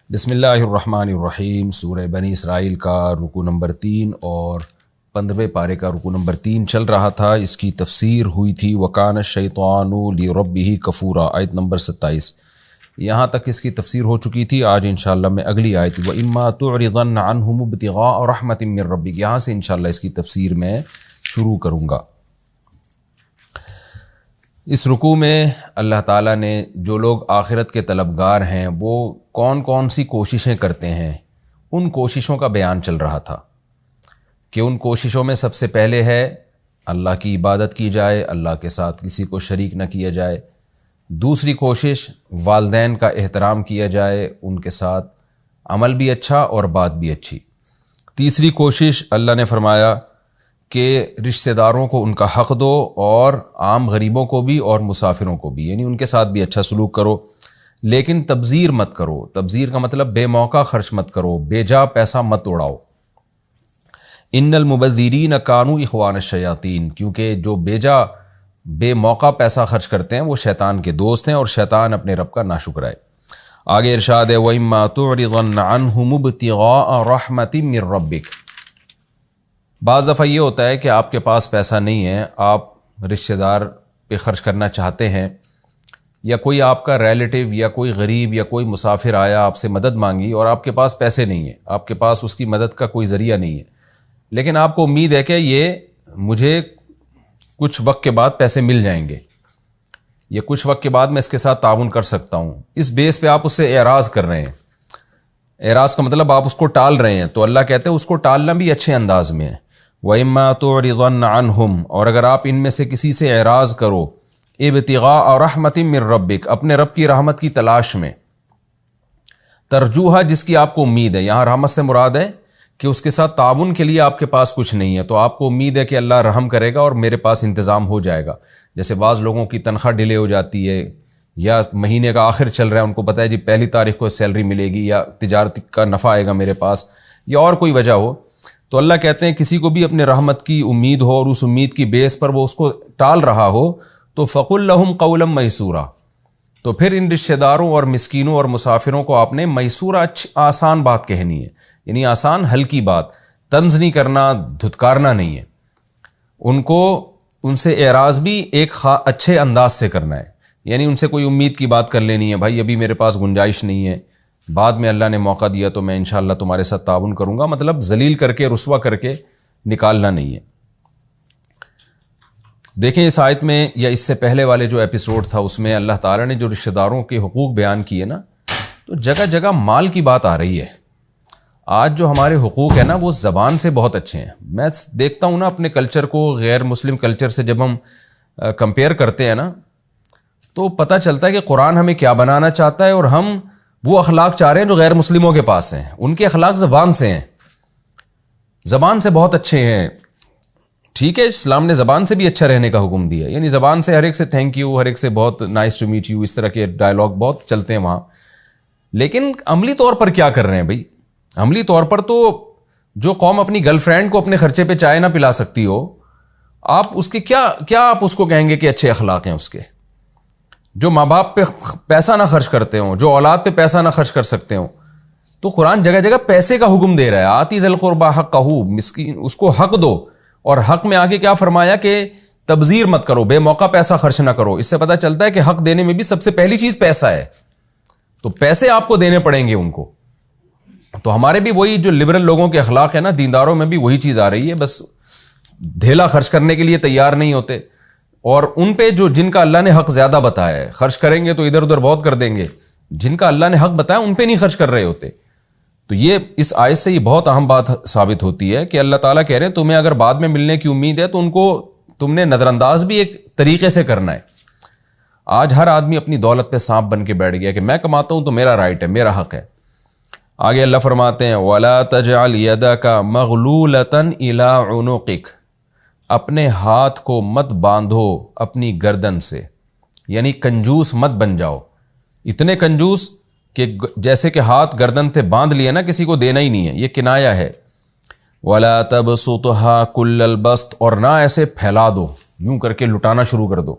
بسم اللہ الرحمن الرحیم۔ سورہ بنی اسرائیل کا رکوع نمبر 3 اور 15ویں پارے کا رکوع نمبر 3 چل رہا تھا۔ اس کی تفسیر ہوئی تھی وَكَانَ الشَّيْطَانُ لِرَبِّهِ كَفُورًا، آیت نمبر 27۔ یہاں تک اس کی تفسیر ہو چکی تھی۔ آج انشاءاللہ میں اگلی آیت وَإِمَّا تُعْرِضَنَّ عَنْهُمُ ابْتِغَاءَ رَحْمَةٍ مِّن رَّبِّكَ، یہاں سے انشاءاللہ اس کی تفسیر میں شروع کروں گا۔ اس رکوع میں اللہ تعالیٰ نے جو لوگ آخرت کے طلبگار ہیں وہ کون کون سی کوششیں کرتے ہیں، ان کوششوں کا بیان چل رہا تھا کہ ان کوششوں میں سب سے پہلے ہے اللہ کی عبادت کی جائے، اللہ کے ساتھ کسی کو شریک نہ کیا جائے۔ دوسری کوشش والدین کا احترام کیا جائے، ان کے ساتھ عمل بھی اچھا اور بات بھی اچھی۔ تیسری کوشش اللہ نے فرمایا کہ رشتہ داروں کو ان کا حق دو، اور عام غریبوں کو بھی اور مسافروں کو بھی، یعنی ان کے ساتھ بھی اچھا سلوک کرو، لیکن تبذیر مت کرو۔ تبذیر کا مطلب بے موقع خرچ مت کرو، بے جا پیسہ مت اڑاؤ۔ ان المبذرین کانوا اخوان الشیاطین، کیونکہ جو بے موقع پیسہ خرچ کرتے ہیں وہ شیطان کے دوست ہیں، اور شیطان اپنے رب کا ناشکر ہے۔ آگے ارشاد ہے وَإِمَّا تُعْرِضَنَّ عَنْهُمُ ابْتِغَاءَ رَحْمَةٍ مِّن رَّبِّكَ۔ بعض دفعہ یہ ہوتا ہے کہ آپ کے پاس پیسہ نہیں ہے، آپ رشتہ دار پہ خرچ کرنا چاہتے ہیں، یا کوئی آپ کا ریلیٹیو یا کوئی غریب یا کوئی مسافر آیا آپ سے مدد مانگی اور آپ کے پاس پیسے نہیں ہیں، آپ کے پاس اس کی مدد کا کوئی ذریعہ نہیں ہے، لیکن آپ کو امید ہے کہ یہ مجھے کچھ وقت کے بعد پیسے مل جائیں گے، یا کچھ وقت کے بعد میں اس کے ساتھ تعاون کر سکتا ہوں۔ اس بیس پہ آپ اس سے اعراض کر رہے ہیں۔ اعراض کا مطلب آپ اس کو ٹال رہے ہیں، تو اللہ کہتے ہیں اس کو ٹالنا بھی اچھے انداز میں ہے۔ وَإِمَّا تُعْرِضَنَّ عَنْهُمْ، اور اگر آپ ان میں سے کسی سے اعراض کرو، ابتغاء رحمۃ من ربک، اپنے رب کی رحمت کی تلاش میں، ترجوہا جس کی آپ کو امید ہے، یہاں رحمت سے مراد ہے کہ اس کے ساتھ تعاون کے لیے آپ کے پاس کچھ نہیں ہے، تو آپ کو امید ہے کہ اللہ رحم کرے گا اور میرے پاس انتظام ہو جائے گا۔ جیسے بعض لوگوں کی تنخواہ ڈیلے ہو جاتی ہے، یا مہینے کا آخر چل رہا ہے، ان کو پتہ ہے جی 1 تاریخ کو سیلری ملے گی، یا تجارت کا نفع آئے گا میرے پاس، یا اور کوئی وجہ ہو، تو اللہ کہتے ہیں کسی کو بھی اپنے رحمت کی امید ہو اور اس امید کی بیس پر وہ اس کو ٹال رہا ہو، تو فَقُلْ لَهُمْ قَوْلًا مَيْسُورًا، تو پھر ان رشتہ داروں اور مسکینوں اور مسافروں کو آپ نے میسورہ آسان بات کہنی ہے، یعنی آسان ہلکی بات، طنز نہیں کرنا، دھتکارنا نہیں ہے، ان سے اعراض بھی ایک اچھے انداز سے کرنا ہے، یعنی ان سے کوئی امید کی بات کر لینی ہے، بھائی ابھی میرے پاس گنجائش نہیں ہے، بعد میں اللہ نے موقع دیا تو میں انشاءاللہ تمہارے ساتھ تعاون کروں گا، مطلب ذلیل کر کے رسوا کر کے نکالنا نہیں ہے۔ دیکھیں اس آیت میں یا اس سے پہلے والے جو ایپیسوڈ تھا اس میں اللہ تعالیٰ نے جو رشتہ داروں کے حقوق بیان کیے نا، تو جگہ جگہ مال کی بات آ رہی ہے۔ آج جو ہمارے حقوق ہیں نا وہ زبان سے بہت اچھے ہیں۔ میں دیکھتا ہوں نا اپنے کلچر کو غیر مسلم کلچر سے جب ہم کمپیئر کرتے ہیں نا، تو پتہ چلتا ہے کہ قرآن ہمیں کیا بنانا چاہتا ہے، اور ہم وہ اخلاق چاہ رہے ہیں جو غیر مسلموں کے پاس ہیں۔ ان کے اخلاق زبان سے ہیں، زبان سے بہت اچھے ہیں۔ ٹھیک ہے، اسلام نے زبان سے بھی اچھا رہنے کا حکم دیا، یعنی زبان سے ہر ایک سے تھینک یو، ہر ایک سے بہت نائس ٹو میٹ یو، اس طرح کے ڈائلاگ بہت چلتے ہیں وہاں، لیکن عملی طور پر کیا کر رہے ہیں بھائی؟ عملی طور پر تو جو قوم اپنی گرل فرینڈ کو اپنے خرچے پہ چائے نہ پلا سکتی ہو، آپ اس کے کیا آپ اس کو کہیں گے کہ اچھے اخلاق ہیں اس کے؟ جو ماں باپ پہ پیسہ نہ خرچ کرتے ہوں، جو اولاد پہ پیسہ نہ خرچ کر سکتے ہوں، تو قرآن جگہ جگہ پیسے کا حکم دے رہا ہے، آتی ذی القربیٰ حقہ، مسکین اس کو حق دو، اور حق میں آگے کیا فرمایا کہ تبذیر مت کرو، بے موقع پیسہ خرچ نہ کرو۔ اس سے پتہ چلتا ہے کہ حق دینے میں بھی سب سے پہلی چیز پیسہ ہے، تو پیسے آپ کو دینے پڑیں گے ان کو۔ تو ہمارے بھی وہی جو لبرل لوگوں کے اخلاق ہیں نا، دینداروں میں بھی وہی چیز آ رہی ہے، بس دھیلا خرچ کرنے کے لیے تیار نہیں ہوتے، اور ان پہ جن کا اللہ نے حق زیادہ بتایا ہے، خرچ کریں گے تو ادھر ادھر بہت کر دیں گے، جن کا اللہ نے حق بتایا ان پہ نہیں خرچ کر رہے ہوتے۔ تو یہ اس آیت سے یہ بہت اہم بات ثابت ہوتی ہے کہ اللہ تعالیٰ کہہ رہے ہیں تمہیں اگر بعد میں ملنے کی امید ہے تو ان کو تم نے نظر انداز بھی ایک طریقے سے کرنا ہے۔ آج ہر آدمی اپنی دولت پہ سانپ بن کے بیٹھ گیا کہ میں کماتا ہوں تو میرا رائٹ ہے، میرا حق ہے۔ آگے اللہ فرماتے ہیں وَلَا تَجْعَلْ يَدَكَ مَغْلُولَةً إِلَىٰ عُنُقِكَ، اپنے ہاتھ کو مت باندھو اپنی گردن سے، یعنی کنجوس مت بن جاؤ، اتنے کنجوس کہ جیسے کہ ہاتھ گردن پہ باندھ لیا نا، کسی کو دینا ہی نہیں ہے، یہ کنایا ہے۔ وَلَا تَبْسُطْهَا كُلَّ الْبَسْطِ، اور نہ ایسے پھیلا دو، یوں کر کے لٹانا شروع کر دو۔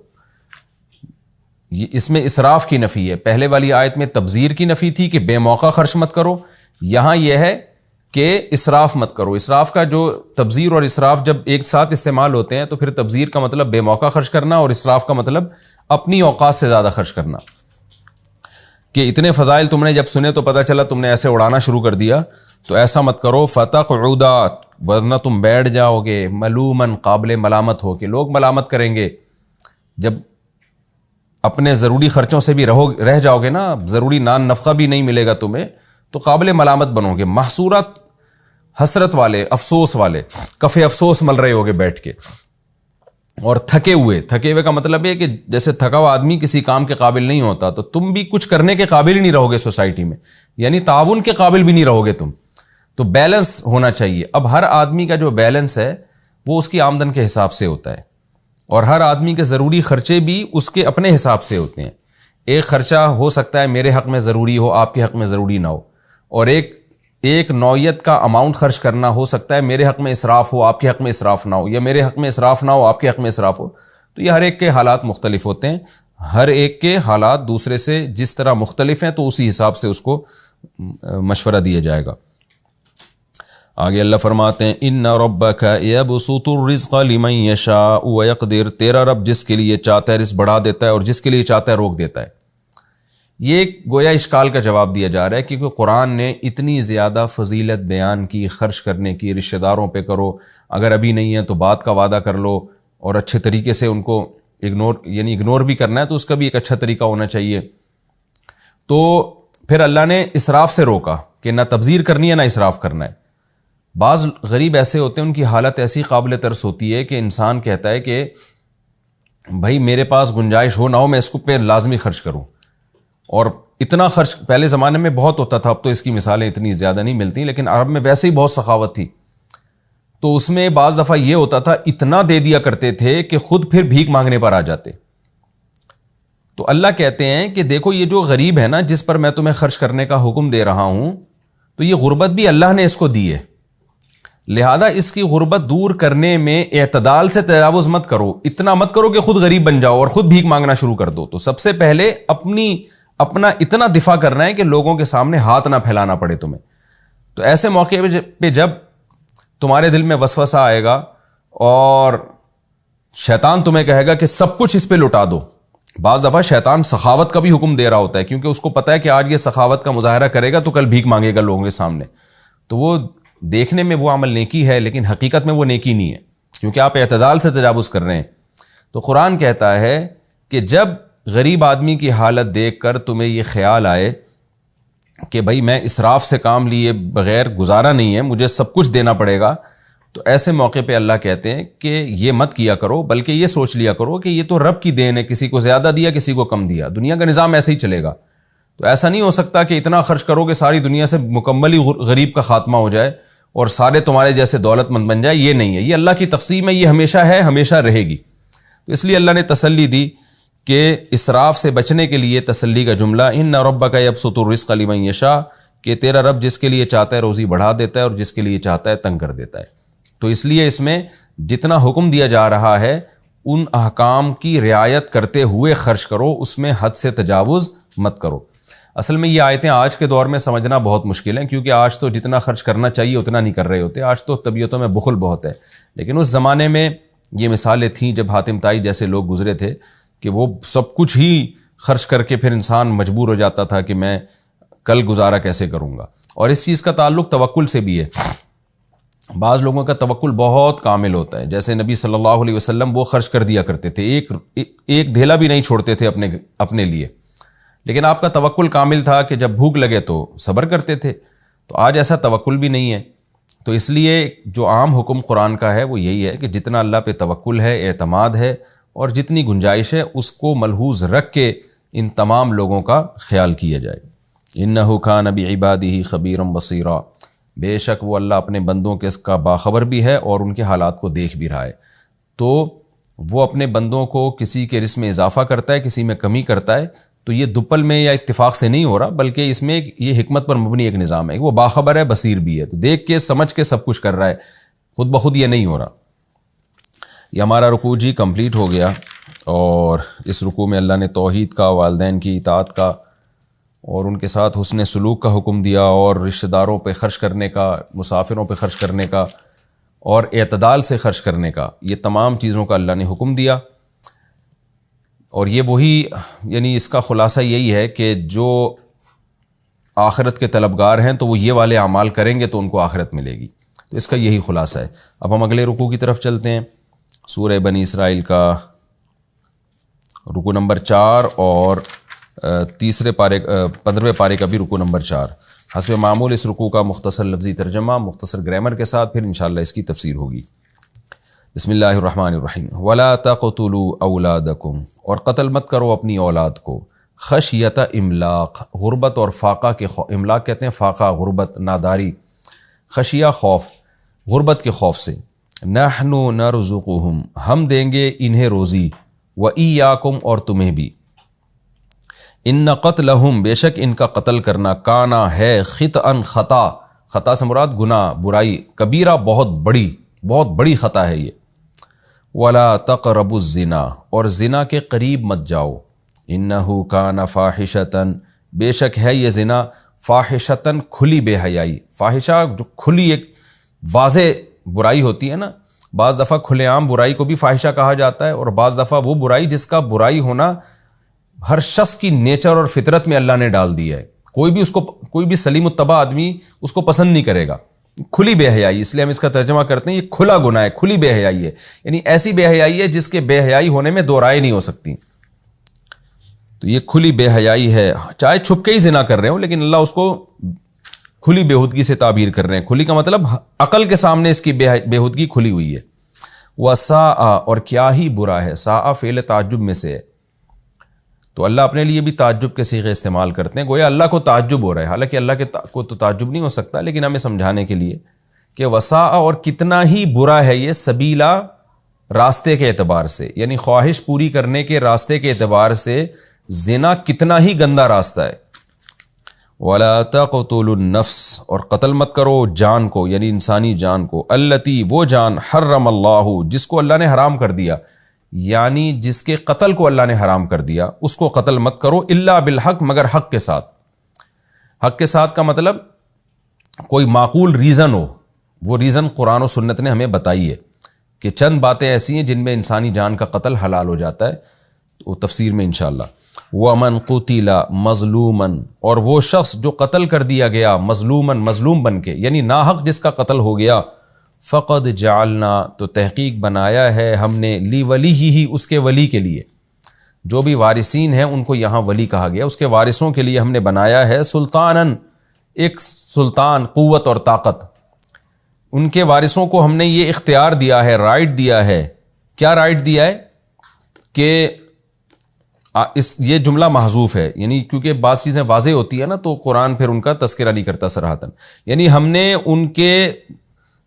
اس میں اسراف کی نفی ہے. پہلے والی آیت میں تبذیر کی نفی تھی کہ بے موقع خرچ مت کرو، یہاں یہ ہے کہ اسراف مت کرو. اسراف کا جو تبذیر اور اسراف جب ایک ساتھ استعمال ہوتے ہیں تو پھر تبذیر کا مطلب بے موقع خرچ کرنا اور اسراف کا مطلب اپنی اوقات سے زیادہ خرچ کرنا. کہ اتنے فضائل تم نے جب سنے تو پتہ چلا تم نے ایسے اڑانا شروع کر دیا، تو ایسا مت کرو. فتقعدا، ورنہ تم بیٹھ جاؤ گے ملومن، قابل ملامت ہو، کہ لوگ ملامت کریں گے. جب اپنے ضروری خرچوں سے بھی رہ جاؤ گے نا، ضروری نان نفقہ بھی نہیں ملے گا تمہیں، تو قابل ملامت بنو گے، محصورات، حسرت والے، افسوس والے، کف افسوس مل رہے ہوگے بیٹھ کے. اور تھکے ہوئے کا مطلب ہے کہ جیسے تھکا ہوا آدمی کسی کام کے قابل نہیں ہوتا، تو تم بھی کچھ کرنے کے قابل ہی نہیں رہو گے سوسائٹی میں، یعنی تعاون کے قابل بھی نہیں رہو گے تم. تو بیلنس ہونا چاہیے. اب ہر آدمی کا جو بیلنس ہے وہ اس کی آمدن کے حساب سے ہوتا ہے، اور ہر آدمی کے ضروری خرچے بھی اس کے اپنے حساب سے ہوتے ہیں. ایک خرچہ ہو سکتا ہے میرے حق میں ضروری ہو، آپ کے حق میں ضروری نہ ہو، اور ایک نوعیت کا اماؤنٹ خرچ کرنا ہو سکتا ہے میرے حق میں اسراف ہو، آپ کے حق میں اسراف نہ ہو، یا میرے حق میں اسراف نہ ہو، آپ کے حق میں اسراف ہو. تو یہ ہر ایک کے حالات مختلف ہوتے ہیں، ہر ایک کے حالات دوسرے سے جس طرح مختلف ہیں، تو اسی حساب سے اس کو مشورہ دیا جائے گا. آگے اللہ فرماتے ہیں ان ربک یبسط الرزق لمن یشاء ویقدر، تیرا رب جس کے لیے چاہتا ہے رزق بڑھا دیتا ہے اور جس کے لیے چاہتا ہے روک دیتا ہے. یہ گویا اشکال کا جواب دیا جا رہا ہے، کیونکہ قرآن نے اتنی زیادہ فضیلت بیان کی خرچ کرنے کی، رشتہ داروں پہ کرو، اگر ابھی نہیں ہے تو بعد کا وعدہ کر لو، اور اچھے طریقے سے ان کو اگنور بھی کرنا ہے تو اس کا بھی ایک اچھا طریقہ ہونا چاہیے. تو پھر اللہ نے اسراف سے روکا کہ نہ تبذیر کرنی ہے نہ اسراف کرنا ہے. بعض غریب ایسے ہوتے ہیں، ان کی حالت ایسی قابل ترس ہوتی ہے کہ انسان کہتا ہے کہ بھائی میرے پاس گنجائش ہو نہ ہو میں اس کو پہ لازمی خرچ کروں. اور اتنا خرچ پہلے زمانے میں بہت ہوتا تھا، اب تو اس کی مثالیں اتنی زیادہ نہیں ملتی، لیکن عرب میں ویسے ہی بہت سخاوت تھی. تو اس میں بعض دفعہ یہ ہوتا تھا اتنا دے دیا کرتے تھے کہ خود پھر بھیک مانگنے پر آ جاتے. تو اللہ کہتے ہیں کہ دیکھو یہ جو غریب ہے نا جس پر میں تمہیں خرچ کرنے کا حکم دے رہا ہوں، تو یہ غربت بھی اللہ نے اس کو دی ہے، لہذا اس کی غربت دور کرنے میں اعتدال سے تجاوز مت کرو. اتنا مت کرو کہ خود غریب بن جاؤ اور خود بھیک مانگنا شروع کر دو. تو سب سے پہلے اپنا اتنا دفاع کرنا ہے کہ لوگوں کے سامنے ہاتھ نہ پھیلانا پڑے تمہیں. تو ایسے موقع پہ جب تمہارے دل میں وسوسہ آئے گا اور شیطان تمہیں کہے گا کہ سب کچھ اس پہ لٹا دو. بعض دفعہ شیطان سخاوت کا بھی حکم دے رہا ہوتا ہے، کیونکہ اس کو پتہ ہے کہ آج یہ سخاوت کا مظاہرہ کرے گا تو کل بھیک مانگے گا لوگوں کے سامنے. تو وہ دیکھنے میں وہ عمل نیکی ہے لیکن حقیقت میں وہ نیکی نہیں ہے، کیونکہ آپ اعتدال سے تجاوز کر رہے ہیں. تو قرآن کہتا ہے کہ جب غریب آدمی کی حالت دیکھ کر تمہیں یہ خیال آئے کہ بھائی میں اسراف سے کام لیے بغیر گزارا نہیں ہے، مجھے سب کچھ دینا پڑے گا، تو ایسے موقع پہ اللہ کہتے ہیں کہ یہ مت کیا کرو، بلکہ یہ سوچ لیا کرو کہ یہ تو رب کی دین ہے، کسی کو زیادہ دیا کسی کو کم دیا، دنیا کا نظام ایسے ہی چلے گا. تو ایسا نہیں ہو سکتا کہ اتنا خرچ کرو کہ ساری دنیا سے مکمل ہی غریب کا خاتمہ ہو جائے اور سارے تمہارے جیسے دولت مند بن جائے. یہ نہیں ہے، یہ اللہ کی تقسیم ہے، یہ ہمیشہ رہے گی. تو اس لیے اللہ نے تسلی دی کہ اسراف سے بچنے کے لیے تسلی کا جملہ ان ربک یبسط الرزق لمن یشاء، کہ تیرا رب جس کے لیے چاہتا ہے روزی بڑھا دیتا ہے اور جس کے لیے چاہتا ہے تنگ کر دیتا ہے. تو اس لیے اس میں جتنا حکم دیا جا رہا ہے ان احکام کی رعایت کرتے ہوئے خرچ کرو، اس میں حد سے تجاوز مت کرو. اصل میں یہ آیتیں آج کے دور میں سمجھنا بہت مشکل ہیں، کیونکہ آج تو جتنا خرچ کرنا چاہیے اتنا نہیں کر رہے ہوتے. آج تو طبیعتوں میں بخل بہت ہے، لیکن اس زمانے میں یہ مثالیں تھیں جب حاتم طائی جیسے لوگ گزرے تھے کہ وہ سب کچھ ہی خرچ کر کے پھر انسان مجبور ہو جاتا تھا کہ میں کل گزارا کیسے کروں گا. اور اس چیز کا تعلق توکل سے بھی ہے. بعض لوگوں کا توکل بہت کامل ہوتا ہے، جیسے نبی صلی اللہ علیہ وسلم وہ خرچ کر دیا کرتے تھے، ایک دھیلا بھی نہیں چھوڑتے تھے اپنے لیے، لیکن آپ کا توکل کامل تھا کہ جب بھوک لگے تو صبر کرتے تھے. تو آج ایسا توکل بھی نہیں ہے. تو اس لیے جو عام حکم قرآن کا ہے وہ یہی ہے کہ جتنا اللہ پہ توکل ہے، اعتماد ہے اور جتنی گنجائش ہے اس کو ملحوظ رکھ کے ان تمام لوگوں کا خیال کیا جائے. انہ کان بعبادہ خبیرا بصیرا، بے شک وہ اللہ اپنے بندوں کے اس کا باخبر بھی ہے اور ان کے حالات کو دیکھ بھی رہا ہے. تو وہ اپنے بندوں کو کسی کے رزق میں اضافہ کرتا ہے، کسی میں کمی کرتا ہے. تو یہ دپل میں یا اتفاق سے نہیں ہو رہا، بلکہ اس میں یہ حکمت پر مبنی ایک نظام ہے. وہ باخبر ہے، بصیر بھی ہے، تو دیکھ کے سمجھ کے سب کچھ کر رہا ہے، خود بخود یہ نہیں ہو رہا. یہ ہمارا رکوع جی کمپلیٹ ہو گیا. اور اس رکوع میں اللہ نے توحید کا، والدین کی اطاعت کا اور ان کے ساتھ حسن سلوک کا حکم دیا، اور رشتہ داروں پہ خرچ کرنے کا، مسافروں پہ خرچ کرنے کا، اور اعتدال سے خرچ کرنے کا، یہ تمام چیزوں کا اللہ نے حکم دیا۔ اور یہ وہی یعنی اس کا خلاصہ یہی ہے کہ جو آخرت کے طلبگار ہیں تو وہ یہ والے اعمال کریں گے تو ان کو آخرت ملے گی، تو اس کا یہی خلاصہ ہے۔ اب ہم اگلے رکوع کی طرف چلتے ہیں، سورہ بنی اسرائیل کا رکوع نمبر 4 اور تیسرے پارے 15ویں پارے کا بھی رکوع نمبر 4۔ حسب معمول اس رکوع کا مختصر لفظی ترجمہ مختصر گرامر کے ساتھ، پھر انشاءاللہ اس کی تفسیر ہوگی۔ بسم اللہ الرحمن الرحیم۔ ولا تقتلوا اولادکم، اور قتل مت کرو اپنی اولاد کو، خشیت املاق، غربت اور فاقہ کے املاق کہتے ہیں فاقہ، غربت، ناداری، خشیہ خوف، غربت کے خوف سے۔ نحن نرزقہم، ہم دیں گے انہیں روزی، وإیاکم، اور تمہیں بھی۔ ان قتلہم، بے شک ان کا قتل کرنا، کانا ہے، خطأ خطا، خطا سے مراد گناہ، برائی، کبیرہ، بہت بڑی خطا ہے یہ۔ ولا تقربوا الزنا، اور زنا کے قریب مت جاؤ، انہ کان فاحشۃ، بے شک ہے یہ زنا، فاحشۃ، کھلی بے حیائی۔ فاحشہ جو کھلی ایک واضح برائی ہوتی ہے نا، بعض دفعہ کھلے عام برائی کو بھی فاحشہ کہا جاتا ہے، اور بعض دفعہ وہ برائی جس کا برائی ہونا ہر شخص کی نیچر اور فطرت میں اللہ نے ڈال دی ہے، کوئی بھی سلیم الطبع آدمی اس کو پسند نہیں کرے گا، کھلی بے حیائی۔ اس لیے ہم اس کا ترجمہ کرتے ہیں یہ کھلا گناہ ہے، کھلی بے حیائی ہے، یعنی ایسی بے حیائی ہے جس کے بے حیائی ہونے میں دو رائے نہیں ہو سکتی، تو یہ کھلی بے حیائی ہے، چاہے چھپ کے ہی زنا کر رہے ہوں لیکن اللہ اس کو کھلی بےہودگی سے تعبیر کر رہے ہیں۔ کھلی کا مطلب عقل کے سامنے اس کی بےہودگی کھلی ہوئی ہے۔ وساء، اور کیا ہی برا ہے، ساء فعل تعجب میں سے ہے، تو اللہ اپنے لیے بھی تعجب کے صیغے استعمال کرتے ہیں، گویا اللہ کو تعجب ہو رہا ہے، حالانکہ اللہ کو تو تعجب نہیں ہو سکتا، لیکن ہمیں سمجھانے کے لیے کہ وساء، اور کتنا ہی برا ہے یہ، سبیلا، راستے کے اعتبار سے، یعنی خواہش پوری کرنے کے راستے کے اعتبار سے زنا کتنا ہی گندا راستہ ہے۔ ولا تقتلوا النفس، اور قتل مت کرو جان کو، یعنی انسانی جان کو، التی، وہ جان، حرم اللہ، جس کو اللہ نے حرام کر دیا، یعنی جس کے قتل کو اللہ نے حرام کر دیا، اس کو قتل مت کرو، الا بالحق، مگر حق کے ساتھ۔ حق کے ساتھ کا مطلب کوئی معقول ریزن ہو، وہ ریزن قرآن و سنت نے ہمیں بتائی ہے کہ چند باتیں ایسی ہیں جن میں انسانی جان کا قتل حلال ہو جاتا ہے، تو تفسیر میں انشاءاللہ۔ وَمَنْ قُتِلَ مَظْلُومًا، اور وہ شخص جو قتل کر دیا گیا، مظلوماً، مظلوم بن کے، یعنی ناحق جس کا قتل ہو گیا، فقد جعلنا، تو تحقیق بنایا ہے ہم نے، لی ولی ہی، اس کے ولی کے لیے، جو بھی وارثین ہیں ان کو یہاں ولی کہا گیا، اس کے وارثوں کے لیے ہم نے بنایا ہے سلطاناً، ایک سلطان، قوت اور طاقت، ان کے وارثوں کو ہم نے یہ اختیار دیا ہے، رائٹ دیا ہے۔ کیا رائٹ دیا ہے؟ کہ یہ جملہ محذوف ہے، یعنی کیونکہ بعض چیزیں واضح ہوتی ہیں نا تو قرآن پھر ان کا تذکرہ نہیں کرتا صراحتاً، یعنی ہم نے ان کے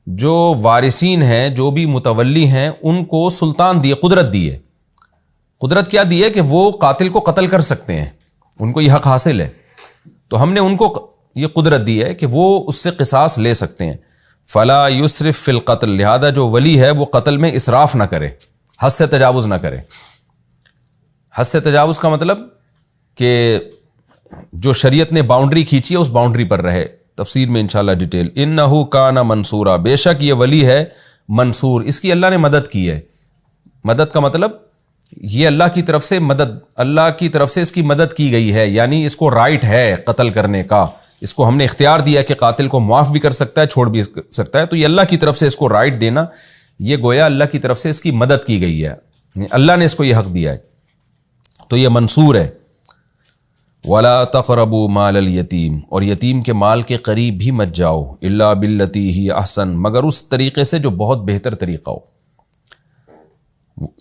جو وارثین ہیں، جو بھی متولی ہیں، ان کو سلطان دیے، قدرت دی ہے۔ قدرت کیا دی ہے؟ کہ وہ قاتل کو قتل کر سکتے ہیں، ان کو یہ حق حاصل ہے، تو ہم نے ان کو یہ قدرت دی ہے کہ وہ اس سے قصاص لے سکتے ہیں۔ فلا یسرف فی القتل، لہذا جو ولی ہے وہ قتل میں اسراف نہ کرے، حد سے تجاوز نہ کرے۔ حد سے تجاوز کا مطلب کہ جو شریعت نے باؤنڈری کھینچی ہے اس باؤنڈری پر رہے، تفسیر میں انشاءاللہ ڈیٹیل۔ انہ کان منصورا، بے شک یہ ولی ہے منصور، اس کی اللہ نے مدد کی ہے۔ مدد کا مطلب یہ اللہ کی طرف سے مدد، اللہ کی طرف سے اس کی مدد کی گئی ہے، یعنی اس کو رائٹ ہے قتل کرنے کا، اس کو ہم نے اختیار دیا کہ قاتل کو معاف بھی کر سکتا ہے، چھوڑ بھی سکتا ہے، تو یہ اللہ کی طرف سے اس کو رائٹ دینا، یہ گویا اللہ کی طرف سے اس کی مدد کی گئی ہے، اللہ نے اس کو یہ حق دیا ہے، تو یہ منصور ہے۔ وَلَا تَقْرَبُوا مَالَ الْيَتِيمِ، اور یتیم کے مال کے قریب بھی مت جاؤ، إِلَّا بِالَّتِي هِيَ أَحْسَنُ، مگر اس طریقے سے جو بہت بہتر طریقہ ہو۔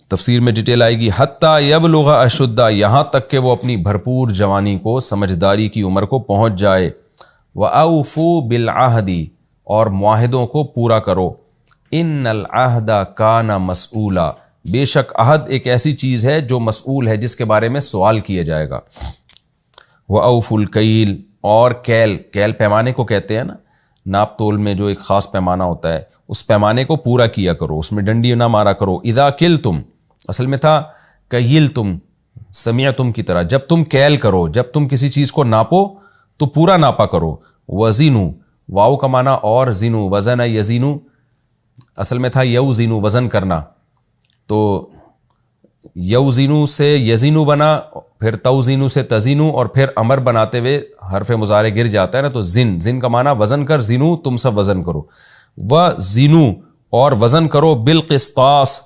تفسیر میں ڈیٹیل آئے گی، حَتَّى يَبْلُغَ أَشُدَّهُ، یہاں تک کہ وہ اپنی بھرپور جوانی کو، سمجھداری کی عمر کو پہنچ جائے۔ وَأَوْفُوا بِالْعَهْدِ، اور معاہدوں کو پورا کرو۔ إِنَّ الْعَهْدَ كَانَ مَسْئُولًا، بے شک عہد ایک ایسی چیز ہے جو مسئول ہے، جس کے بارے میں سوال کیا جائے گا۔ وَأَوْفُوا الْكَيْلَ، اور کیل پیمانے کو کہتے ہیں نا، ناپ تول میں جو ایک خاص پیمانہ ہوتا ہے، اس پیمانے کو پورا کیا کرو، اس میں ڈنڈی نہ مارا کرو۔ اِذَا كِلْتُمْ، اصل میں تھا کیلتم سمعتم کی طرح، جب تم کیل کرو، جب تم کسی چیز کو ناپو تو پورا ناپا کرو. وزنو، واو کا معنی اور، زینو وزن یزینو، اصل میں تھا یوزینو وزن کرنا، تو یوزینو سے یزینو بنا، پھر توزینو سے تزینو، اور پھر امر بناتے ہوئے حرف مضارع گر جاتا ہے نا، تو زن کا معنی وزن کر، زینو تم سب وزن کرو. وزینو اور وزن کرو، بالقسطاس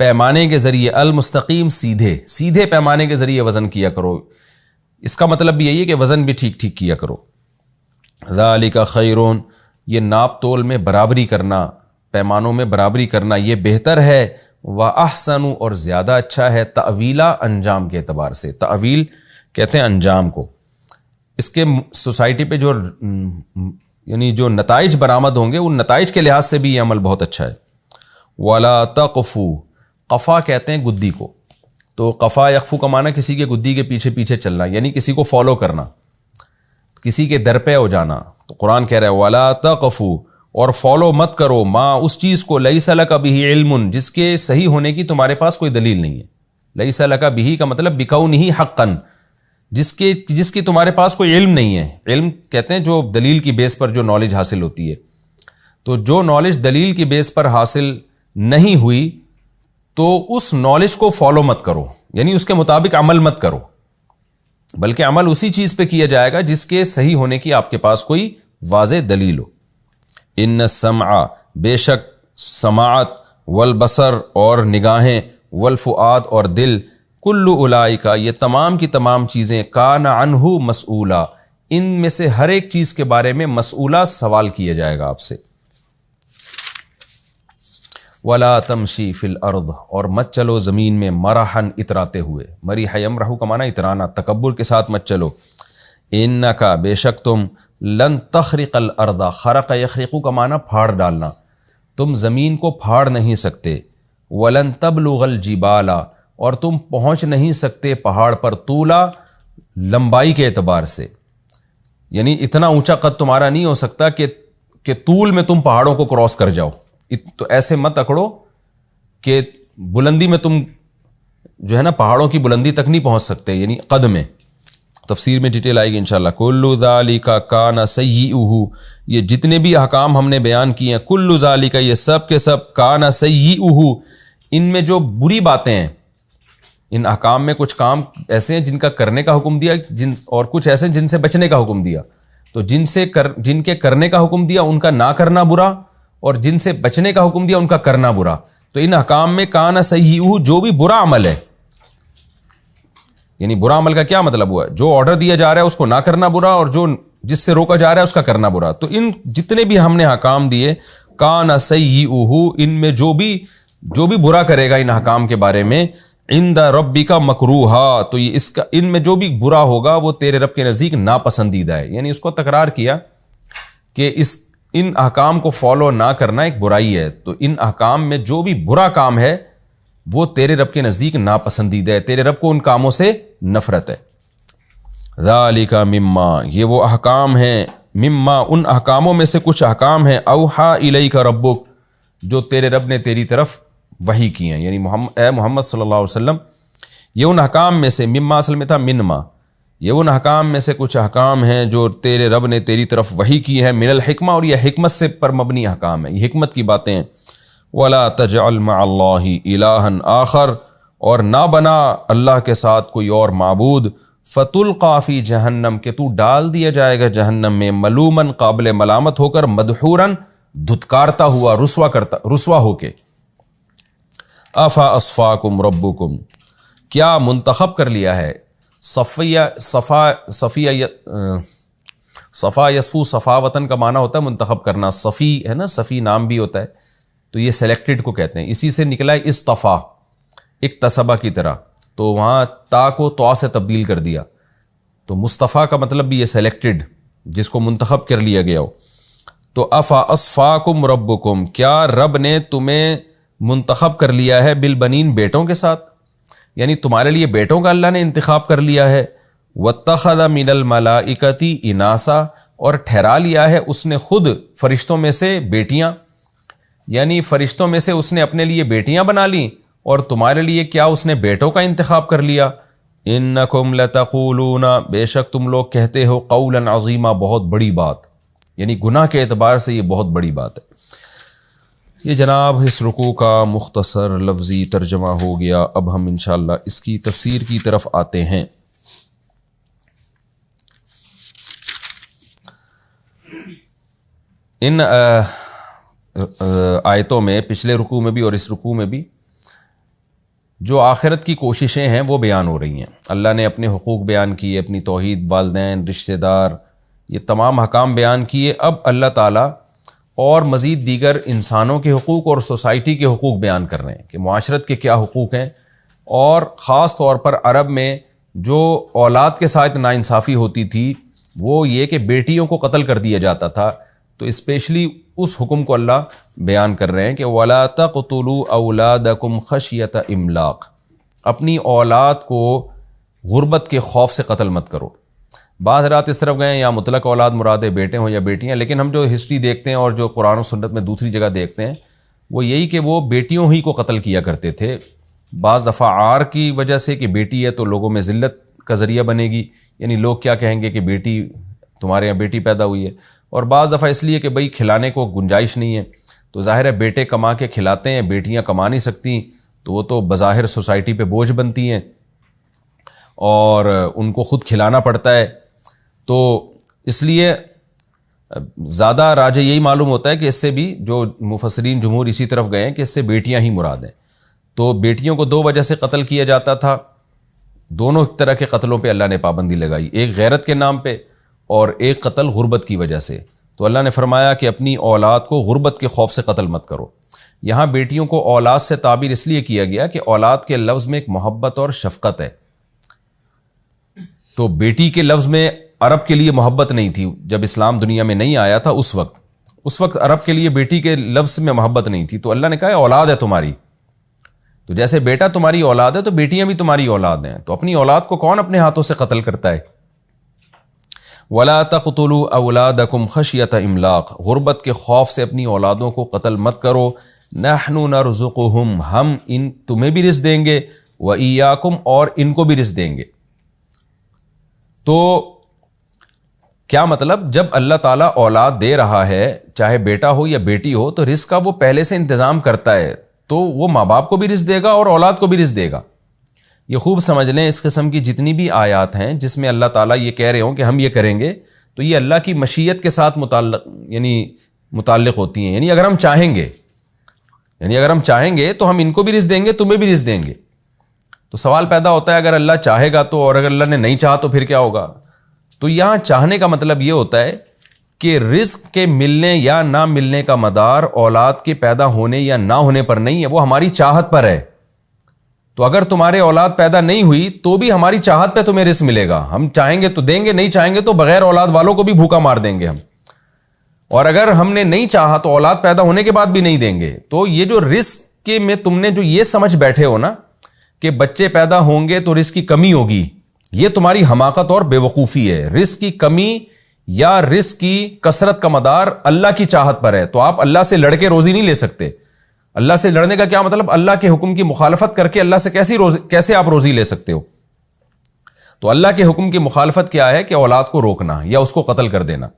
پیمانے کے ذریعے، المستقیم سیدھے پیمانے کے ذریعے وزن کیا کرو. اس کا مطلب بھی یہی ہے کہ وزن بھی ٹھیک ٹھیک کیا کرو. ذالک خیرون، یہ ناپ تول میں برابری کرنا، پیمانوں میں برابری کرنا یہ بہتر ہے. وَأَحْسَنُ اور زیادہ اچھا ہے، تأویلا انجام کے اعتبار سے. تأویل کہتے ہیں انجام کو. اس کے سوسائٹی پہ یعنی جو نتائج برآمد ہوں گے، ان نتائج کے لحاظ سے بھی یہ عمل بہت اچھا ہے. وَلَا تَقْفُوا، قفا کہتے ہیں گدی کو، تو قفا یقفو کا معنی کسی کے گدی کے پیچھے پیچھے چلنا، یعنی کسی کو فالو کرنا، کسی کے در پہ ہو جانا. تو قرآن کہہ رہا ہے وَلَا تَقْفُوا، اور فالو مت کرو، ما اس چیز کو، لیس لک بہ علم، جس کے صحیح ہونے کی تمہارے پاس کوئی دلیل نہیں ہے. لیس لک بہ کا مطلب بکونہ حقا، جس کی تمہارے پاس کوئی علم نہیں ہے. علم کہتے ہیں جو دلیل کی بیس پر جو نالج حاصل ہوتی ہے. تو جو نالج دلیل کی بیس پر حاصل نہیں ہوئی تو اس نالج کو فالو مت کرو، یعنی اس کے مطابق عمل مت کرو، بلکہ عمل اسی چیز پہ کیا جائے گا جس کے صحیح ہونے کی آپ کے پاس کوئی واضح دلیل ہو. ان السمع، بے شک سماعت، والبصر اور نگاہیں، والفؤاد اور دل، کل اولئک یہ تمام کی تمام چیزیں، کان عنہ مسئولا، ان میں سے ہر ایک چیز کے بارے میں مسئولہ سوال کیا جائے گا آپ سے. ولا تمشی فی الارض اور مت چلو زمین میں مرحا اتراتے ہوئے. مریح یمرح کا معنی اترانا، تکبر کے ساتھ مت چلو. انکا بے شک تم، لن تخرق الارض، خرق یخرق کا معنی پھاڑ ڈالنا، تم زمین کو پھاڑ نہیں سکتے. ولن تبلغ الجبال اور تم پہنچ نہیں سکتے پہاڑ پر، طولا لمبائی کے اعتبار سے، یعنی اتنا اونچا قد تمہارا نہیں ہو سکتا کہ طول میں تم پہاڑوں کو کراس کر جاؤ. تو ایسے مت اکڑو کہ بلندی میں تم جو ہے نا پہاڑوں کی بلندی تک نہیں پہنچ سکتے، یعنی قد میں. تفسیر میں ڈیٹیل آئے گی انشاءاللہ. کل ذالک کان سیئہ، یہ جتنے بھی احکام ہم نے بیان کیے ہیں، کل ذالک یہ سب کے سب، کان سیئہ ان میں جو بری باتیں ہیں، ان احکام میں کچھ کام ایسے ہیں جن کا کرنے کا حکم دیا، اور کچھ ایسے ہیں جن سے بچنے کا حکم دیا. تو جن کے کرنے کا حکم دیا ان کا نہ کرنا برا، اور جن سے بچنے کا حکم دیا ان کا کرنا برا. تو ان احکام میں کان سیئہ جو بھی برا عمل ہے، یعنی برا عمل کا کیا مطلب ہوا، جو آرڈر دیا جا رہا ہے اس کو نہ کرنا برا، اور جو جس سے روکا جا رہا ہے اس کا کرنا برا. تو ان جتنے بھی ہم نے احکام دیے، کان سیئہ ان میں جو بھی برا کرے گا ان احکام کے بارے میں، عند ربک مکروہا، تو یہ اس کا ان میں جو بھی برا ہوگا وہ تیرے رب کے نزدیک ناپسندیدہ ہے. یعنی اس کو تکرار کیا کہ ان احکام کو فالو نہ کرنا ایک برائی ہے. تو ان احکام میں جو بھی برا کام ہے وہ تیرے رب کے نزدیک ناپسندیدہ ہے، تیرے رب کو ان کاموں سے نفرت ہے. ذالک مما، یہ وہ احکام ہیں، مما ان احکاموں میں سے کچھ احکام ہیں، اوحا الیک ربک جو تیرے رب نے تیری طرف وحی کی ہیں، یعنی اے محمد صلی اللہ علیہ وسلم. یہ ان احکام میں سے، مما اصل میں تھا منما، یہ ان احکام میں سے کچھ احکام ہیں جو تیرے رب نے تیری طرف وحی کی ہے، من الحکمہ، اور یہ حکمت سے پر مبنی احکام ہیں، یہ حکمت کی باتیں ہیں. ولا تجعل مع اللہ الہا آخر اور نہ بنا اللہ کے ساتھ کوئی اور معبود، فتلقی فی جہنم کہ تو ڈال دیا جائے گا جہنم میں، ملومن قابل ملامت ہو کر، مدحورن دھتکارتا ہوا، رسوا ہو کے. افا اصفاکم ربکم، کیا منتخب کر لیا ہے، صفا یصفو، صفاوتن کا معنی ہوتا ہے منتخب کرنا، صفی ہے نا، صفی نام بھی ہوتا ہے، تو یہ سلیکٹڈ کو کہتے ہیں، اسی سے نکلا ہے اصطفا، اکتسبہ کی طرح، تو وہاں تا کو طا سے تبدیل کر دیا. تو مصطفیٰ کا مطلب بھی یہ سلیکٹڈ، جس کو منتخب کر لیا گیا ہو. تو افا اصفاکم ربکم، کیا رب نے تمہیں منتخب کر لیا ہے، بالبنین بیٹوں کے ساتھ، یعنی تمہارے لیے بیٹوں کا اللہ نے انتخاب کر لیا ہے. واتخذ من الملائکۃ اناسا، اور ٹھہرا لیا ہے اس نے خود فرشتوں میں سے بیٹیاں، یعنی فرشتوں میں سے اس نے اپنے لیے بیٹیاں بنا لیں اور تمہارے لیے کیا اس نے بیٹوں کا انتخاب کر لیا؟ انکم لتقولون، بے شک تم لوگ کہتے ہو، قولا عظیما، بہت بڑی بات، یعنی گناہ کے اعتبار سے یہ بہت بڑی بات ہے۔ یہ جناب اس رکوع کا مختصر لفظی ترجمہ ہو گیا۔ اب ہم انشاءاللہ اس کی تفسیر کی طرف آتے ہیں۔ ان آیتوں میں، پچھلے رکوع میں بھی اور اس رکوع میں بھی، جو آخرت کی کوششیں ہیں وہ بیان ہو رہی ہیں۔ اللہ نے اپنے حقوق بیان کیے، اپنی توحید، والدین، رشتہ دار، یہ تمام حکام بیان کیے۔ اب اللہ تعالیٰ اور مزید دیگر انسانوں کے حقوق اور سوسائٹی کے حقوق بیان کر رہے ہیں کہ معاشرت کے کیا حقوق ہیں، اور خاص طور پر عرب میں جو اولاد کے ساتھ ناانصافی ہوتی تھی وہ یہ کہ بیٹیوں کو قتل کر دیا جاتا تھا، تو اسپیشلی اس حکم کو اللہ بیان کر رہے ہیں کہ وَلَا تَقْتُلُوا أَوْلَادَكُمْ خَشْيَةَ إِمْلَاقٍ، اپنی اولاد کو غربت کے خوف سے قتل مت کرو۔ بعض رات اس طرف گئے یا مطلق اولاد مراد ہے، بیٹے ہوں یا بیٹیاں، لیکن ہم جو ہسٹری دیکھتے ہیں اور جو قرآن و سنت میں دوسری جگہ دیکھتے ہیں وہ یہی کہ وہ بیٹیوں ہی کو قتل کیا کرتے تھے۔ بعض دفعہ عار کی وجہ سے کہ بیٹی ہے تو لوگوں میں ذلت کا ذریعہ بنے گی، یعنی لوگ کیا کہیں گے کہ بیٹی، تمہارے یہاں بیٹی پیدا ہوئی ہے، اور بعض دفعہ اس لیے کہ بھئی کھلانے کو گنجائش نہیں ہے، تو ظاہر ہے بیٹے کما کے کھلاتے ہیں، بیٹیاں کما نہیں سکتی، تو وہ تو بظاہر سوسائٹی پہ بوجھ بنتی ہیں اور ان کو خود کھلانا پڑتا ہے، تو اس لیے زیادہ راجح یہی معلوم ہوتا ہے کہ اس سے بھی جو مفسرین جمہور اسی طرف گئے ہیں کہ اس سے بیٹیاں ہی مراد ہیں۔ تو بیٹیوں کو دو وجہ سے قتل کیا جاتا تھا، دونوں طرح کے قتلوں پہ اللہ نے پابندی لگائی، ایک غیرت کے نام پہ اور ایک قتل غربت کی وجہ سے۔ تو اللہ نے فرمایا کہ اپنی اولاد کو غربت کے خوف سے قتل مت کرو۔ یہاں بیٹیوں کو اولاد سے تعبیر اس لیے کیا گیا کہ اولاد کے لفظ میں ایک محبت اور شفقت ہے، تو بیٹی کے لفظ میں عرب کے لیے محبت نہیں تھی جب اسلام دنیا میں نہیں آیا تھا، اس وقت عرب کے لیے بیٹی کے لفظ میں محبت نہیں تھی، تو اللہ نے کہا اولاد ہے تمہاری، تو جیسے بیٹا تمہاری اولاد ہے تو بیٹیاں بھی تمہاری اولاد ہیں، تو اپنی اولاد کو کون اپنے ہاتھوں سے قتل کرتا ہے؟ وَلَا تَقْتُلُوا أَوْلَادَكُمْ خَشْيَةَ إِمْلَاقٍ، غربت کے خوف سے اپنی اولادوں کو قتل مت کرو۔ نَحْنُ نَرْزُقُهُمْ، ہم تمہیں بھی رزق دیں گے، وَإِيَّاكُمْ، اور ان کو بھی رزق دیں گے۔ تو کیا مطلب؟ جب اللہ تعالیٰ اولاد دے رہا ہے، چاہے بیٹا ہو یا بیٹی ہو، تو رزق کا وہ پہلے سے انتظام کرتا ہے، تو وہ ماں باپ کو بھی رزق دے گا اور اولاد کو بھی رزق دے گا۔ یہ خوب سمجھ لیں، اس قسم کی جتنی بھی آیات ہیں جس میں اللہ تعالیٰ یہ کہہ رہے ہوں کہ ہم یہ کریں گے، تو یہ اللہ کی مشیت کے ساتھ متعلق ہوتی ہیں، یعنی اگر ہم چاہیں گے تو ہم ان کو بھی رزق دیں گے، تمہیں بھی رزق دیں گے۔ تو سوال پیدا ہوتا ہے اگر اللہ چاہے گا تو، اور اگر اللہ نے نہیں چاہا تو پھر کیا ہوگا؟ تو یہاں چاہنے کا مطلب یہ ہوتا ہے کہ رزق کے ملنے یا نہ ملنے کا مدار اولاد کے پیدا ہونے یا نہ ہونے پر نہیں ہے، وہ ہماری چاہت پر ہے۔ تو اگر تمہارے اولاد پیدا نہیں ہوئی تو بھی ہماری چاہت پہ تمہیں رزق ملے گا، ہم چاہیں گے تو دیں گے، نہیں چاہیں گے تو بغیر اولاد والوں کو بھی بھوکا مار دیں گے ہم، اور اگر ہم نے نہیں چاہا تو اولاد پیدا ہونے کے بعد بھی نہیں دیں گے۔ تو یہ جو رزق کے میں تم نے جو یہ سمجھ بیٹھے ہو نا کہ بچے پیدا ہوں گے تو رزق کی کمی ہوگی، یہ تمہاری حماقت اور بے وقوفی ہے۔ رزق کی کمی یا رزق کی کثرت کا مدار اللہ کی چاہت پر ہے، تو آپ اللہ سے لڑ کے روزی نہیں لے سکتے۔ اللہ سے لڑنے کا کیا مطلب؟ اللہ کے حکم کی مخالفت کر کے اللہ سے کیسے آپ روزی لے سکتے ہو؟ تو اللہ کے حکم کی مخالفت کیا ہے کہ اولاد کو روکنا یا اس کو قتل کر دینا۔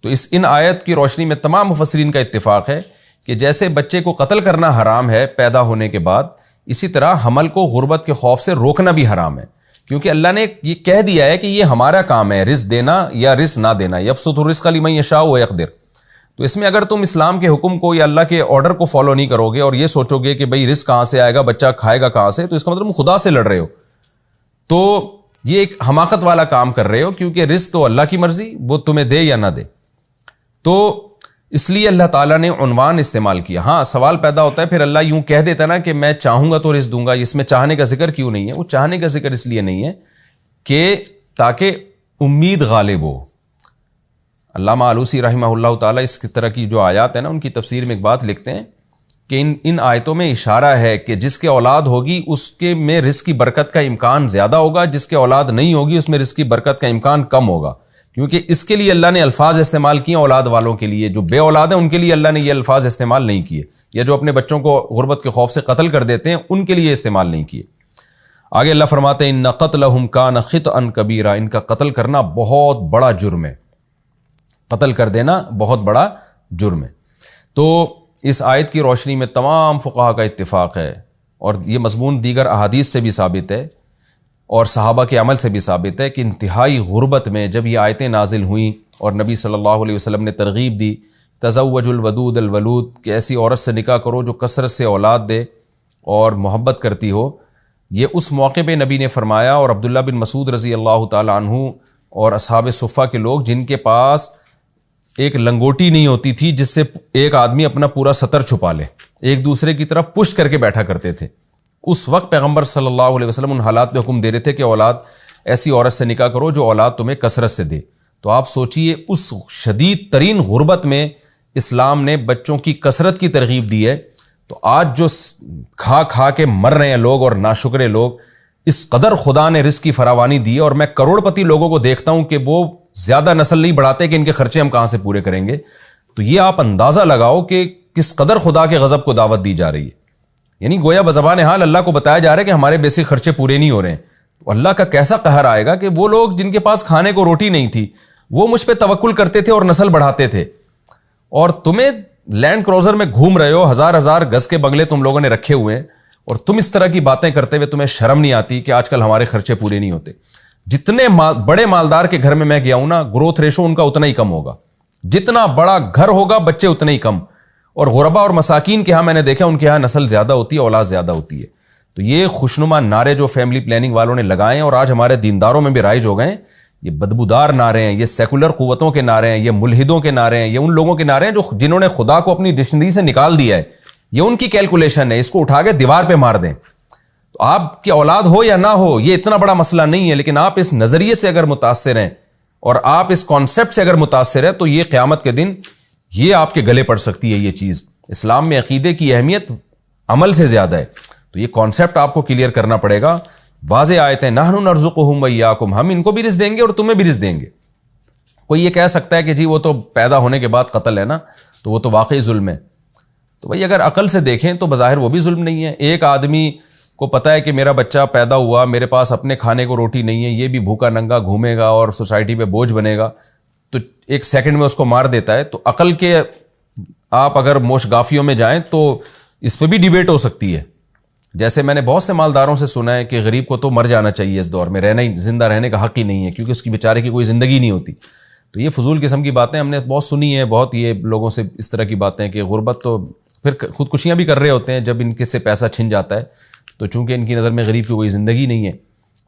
تو ان آیت کی روشنی میں تمام مفسرین کا اتفاق ہے کہ جیسے بچے کو قتل کرنا حرام ہے پیدا ہونے کے بعد، اسی طرح حمل کو غربت کے خوف سے روکنا بھی حرام ہے، کیونکہ اللہ نے یہ کہہ دیا ہے کہ یہ ہمارا کام ہے رزق دینا یا رزق نہ دینا، یبسط الرزق لمن یشاء ویقدر۔ تو اس میں اگر تم اسلام کے حکم کو یا اللہ کے آرڈر کو فالو نہیں کرو گے اور یہ سوچو گے کہ بھئی رزق کہاں سے آئے گا، بچہ کھائے گا کہاں سے، تو اس کا مطلب تم خدا سے لڑ رہے ہو، تو یہ ایک حماقت والا کام کر رہے ہو، کیونکہ رزق تو اللہ کی مرضی، وہ تمہیں دے یا نہ دے۔ تو اس لیے اللہ تعالیٰ نے عنوان استعمال کیا۔ ہاں سوال پیدا ہوتا ہے پھر اللہ یوں کہہ دیتا نا کہ میں چاہوں گا تو رزق دوں گا، اس میں چاہنے کا ذکر کیوں نہیں ہے؟ وہ چاہنے کا ذکر اس لیے نہیں ہے کہ تاکہ امید غالب ہو۔ علامہ آلوسی رحمہ اللہ تعالیٰ اس طرح کی جو آیات ہیں نا ان کی تفسیر میں ایک بات لکھتے ہیں کہ ان آیتوں میں اشارہ ہے کہ جس کے اولاد ہوگی اس کے میں رزق کی برکت کا امکان زیادہ ہوگا، جس کے اولاد نہیں ہوگی اس میں رزق کی برکت کا امکان کم ہوگا، کیونکہ اس کے لیے اللہ نے الفاظ استعمال کیے اولاد والوں کے لیے، جو بے اولاد ہیں ان کے لیے اللہ نے یہ الفاظ استعمال نہیں کیے یا جو اپنے بچوں کو غربت کے خوف سے قتل کر دیتے ہیں ان کے لیے استعمال نہیں کیے۔ آگے اللہ فرماتے ہیں ان قتلہم کان خطئا کبیرا، ان کا قتل کرنا بہت بڑا جرم ہے، قتل کر دینا بہت بڑا جرم ہے۔ تو اس آیت کی روشنی میں تمام فقہا کا اتفاق ہے، اور یہ مضمون دیگر احادیث سے بھی ثابت ہے اور صحابہ کے عمل سے بھی ثابت ہے کہ انتہائی غربت میں جب یہ آیتیں نازل ہوئیں اور نبی صلی اللہ علیہ وسلم نے ترغیب دی تزوج الودود الولود کہ ایسی عورت سے نکاح کرو جو کثرت سے اولاد دے اور محبت کرتی ہو، یہ اس موقع پہ نبی نے فرمایا۔ اور عبداللہ بن مسعود رضی اللہ تعالی عنہ اور اصحاب صفہ کے لوگ جن کے پاس ایک لنگوٹی نہیں ہوتی تھی جس سے ایک آدمی اپنا پورا سطر چھپا لے، ایک دوسرے کی طرف پشت کر کے بیٹھا کرتے تھے، اس وقت پیغمبر صلی اللہ علیہ وسلم ان حالات پہ حکم دے رہے تھے کہ اولاد ایسی عورت سے نکاح کرو جو اولاد تمہیں کثرت سے دے۔ تو آپ سوچئے اس شدید ترین غربت میں اسلام نے بچوں کی کثرت کی ترغیب دی ہے، تو آج جو کھا کھا کے مر رہے ہیں لوگ اور ناشکرے لوگ، اس قدر خدا نے رزق کی فراوانی دی ہے، اور میں کروڑ پتی لوگوں کو دیکھتا ہوں کہ وہ زیادہ نسل نہیں بڑھاتے کہ ان کے خرچے ہم کہاں سے پورے کریں گے۔ تو یہ آپ اندازہ لگاؤ کہ کس قدر خدا کے غضب کو دعوت دی جا رہی ہے، یعنی گویا بزبان حال اللہ کو بتایا جا رہا ہے کہ ہمارے بیسک خرچے پورے نہیں ہو رہے ہیں۔ تو اللہ کا کیسا قہر آئے گا کہ وہ لوگ جن کے پاس کھانے کو روٹی نہیں تھی وہ مجھ پہ توکل کرتے تھے اور نسل بڑھاتے تھے، اور تمہیں لینڈ کروزر میں گھوم رہے ہو، ہزار ہزار گز کے بنگلے تم لوگوں نے رکھے ہوئے ہیں، اور تم اس طرح کی باتیں کرتے ہوئے تمہیں شرم نہیں آتی کہ آج کل ہمارے خرچے پورے نہیں ہوتے۔ جتنے بڑے مالدار کے گھر میں میں گیا ہوں نا، گروتھ ریشو ان کا اتنا ہی کم ہوگا، جتنا بڑا گھر ہوگا بچے اتنے ہی کم، اور غربا اور مساکین کے ہاں میں نے دیکھا ان کے ہاں نسل زیادہ ہوتی ہے، اولاد زیادہ ہوتی ہے۔ تو یہ خوشنما نعرے جو فیملی پلاننگ والوں نے لگائے ہیں اور آج ہمارے دینداروں میں بھی رائج ہو گئے ہیں، یہ بدبودار نعرے ہیں، یہ سیکولر قوتوں کے نعرے ہیں، یہ ملحدوں کے نعرے ہیں، یہ ان لوگوں کے نعرے ہیں جنہوں نے خدا کو اپنی ڈکشنری سے نکال دیا ہے، یہ ان کی کیلکولیشن ہے، اس کو اٹھا کے دیوار پہ مار دیں۔ تو آپ کی اولاد ہو یا نہ ہو یہ اتنا بڑا مسئلہ نہیں ہے، لیکن آپ اس نظریے سے اگر متاثر ہیں اور آپ اس کانسیپٹ سے اگر متاثر ہیں تو یہ قیامت کے دن یہ آپ کے گلے پڑ سکتی ہے۔ یہ چیز اسلام میں عقیدے کی اہمیت عمل سے زیادہ ہے، تو یہ کانسیپٹ آپ کو کلیئر کرنا پڑے گا۔ واضح آیتیں نحن نرزقہم وایاکم، ہم ان کو بھی رزق دیں گے اور تمہیں بھی رزق دیں گے۔ کوئی یہ کہہ سکتا ہے کہ جی وہ تو پیدا ہونے کے بعد قتل ہے نا، تو وہ تو واقعی ظلم ہے۔ تو بھائی اگر عقل سے دیکھیں تو بظاہر وہ بھی ظلم نہیں ہے۔ ایک آدمی کو پتہ ہے کہ میرا بچہ پیدا ہوا، میرے پاس اپنے کھانے کو روٹی نہیں ہے، یہ بھی بھوکا ننگا گھومے گا اور سوسائٹی پہ بوجھ بنے گا، تو ایک سیکنڈ میں اس کو مار دیتا ہے۔ تو عقل کے آپ اگر موشگافیوں میں جائیں تو اس پہ بھی ڈیبیٹ ہو سکتی ہے۔ جیسے میں نے بہت سے مالداروں سے سنا ہے کہ غریب کو تو مر جانا چاہیے، اس دور میں رہنا ہی، زندہ رہنے کا حق ہی نہیں ہے، کیونکہ اس کی بیچارے کی کوئی زندگی نہیں ہوتی۔ تو یہ فضول قسم کی باتیں ہم نے بہت سنی ہیں، بہت یہ لوگوں سے اس طرح کی باتیں کہ غربت تو پھر خودکشیاں بھی کر رہے ہوتے ہیں جب ان کے سے پیسہ چھن جاتا ہے، تو چونکہ ان کی نظر میں غریب کی کوئی زندگی نہیں ہے۔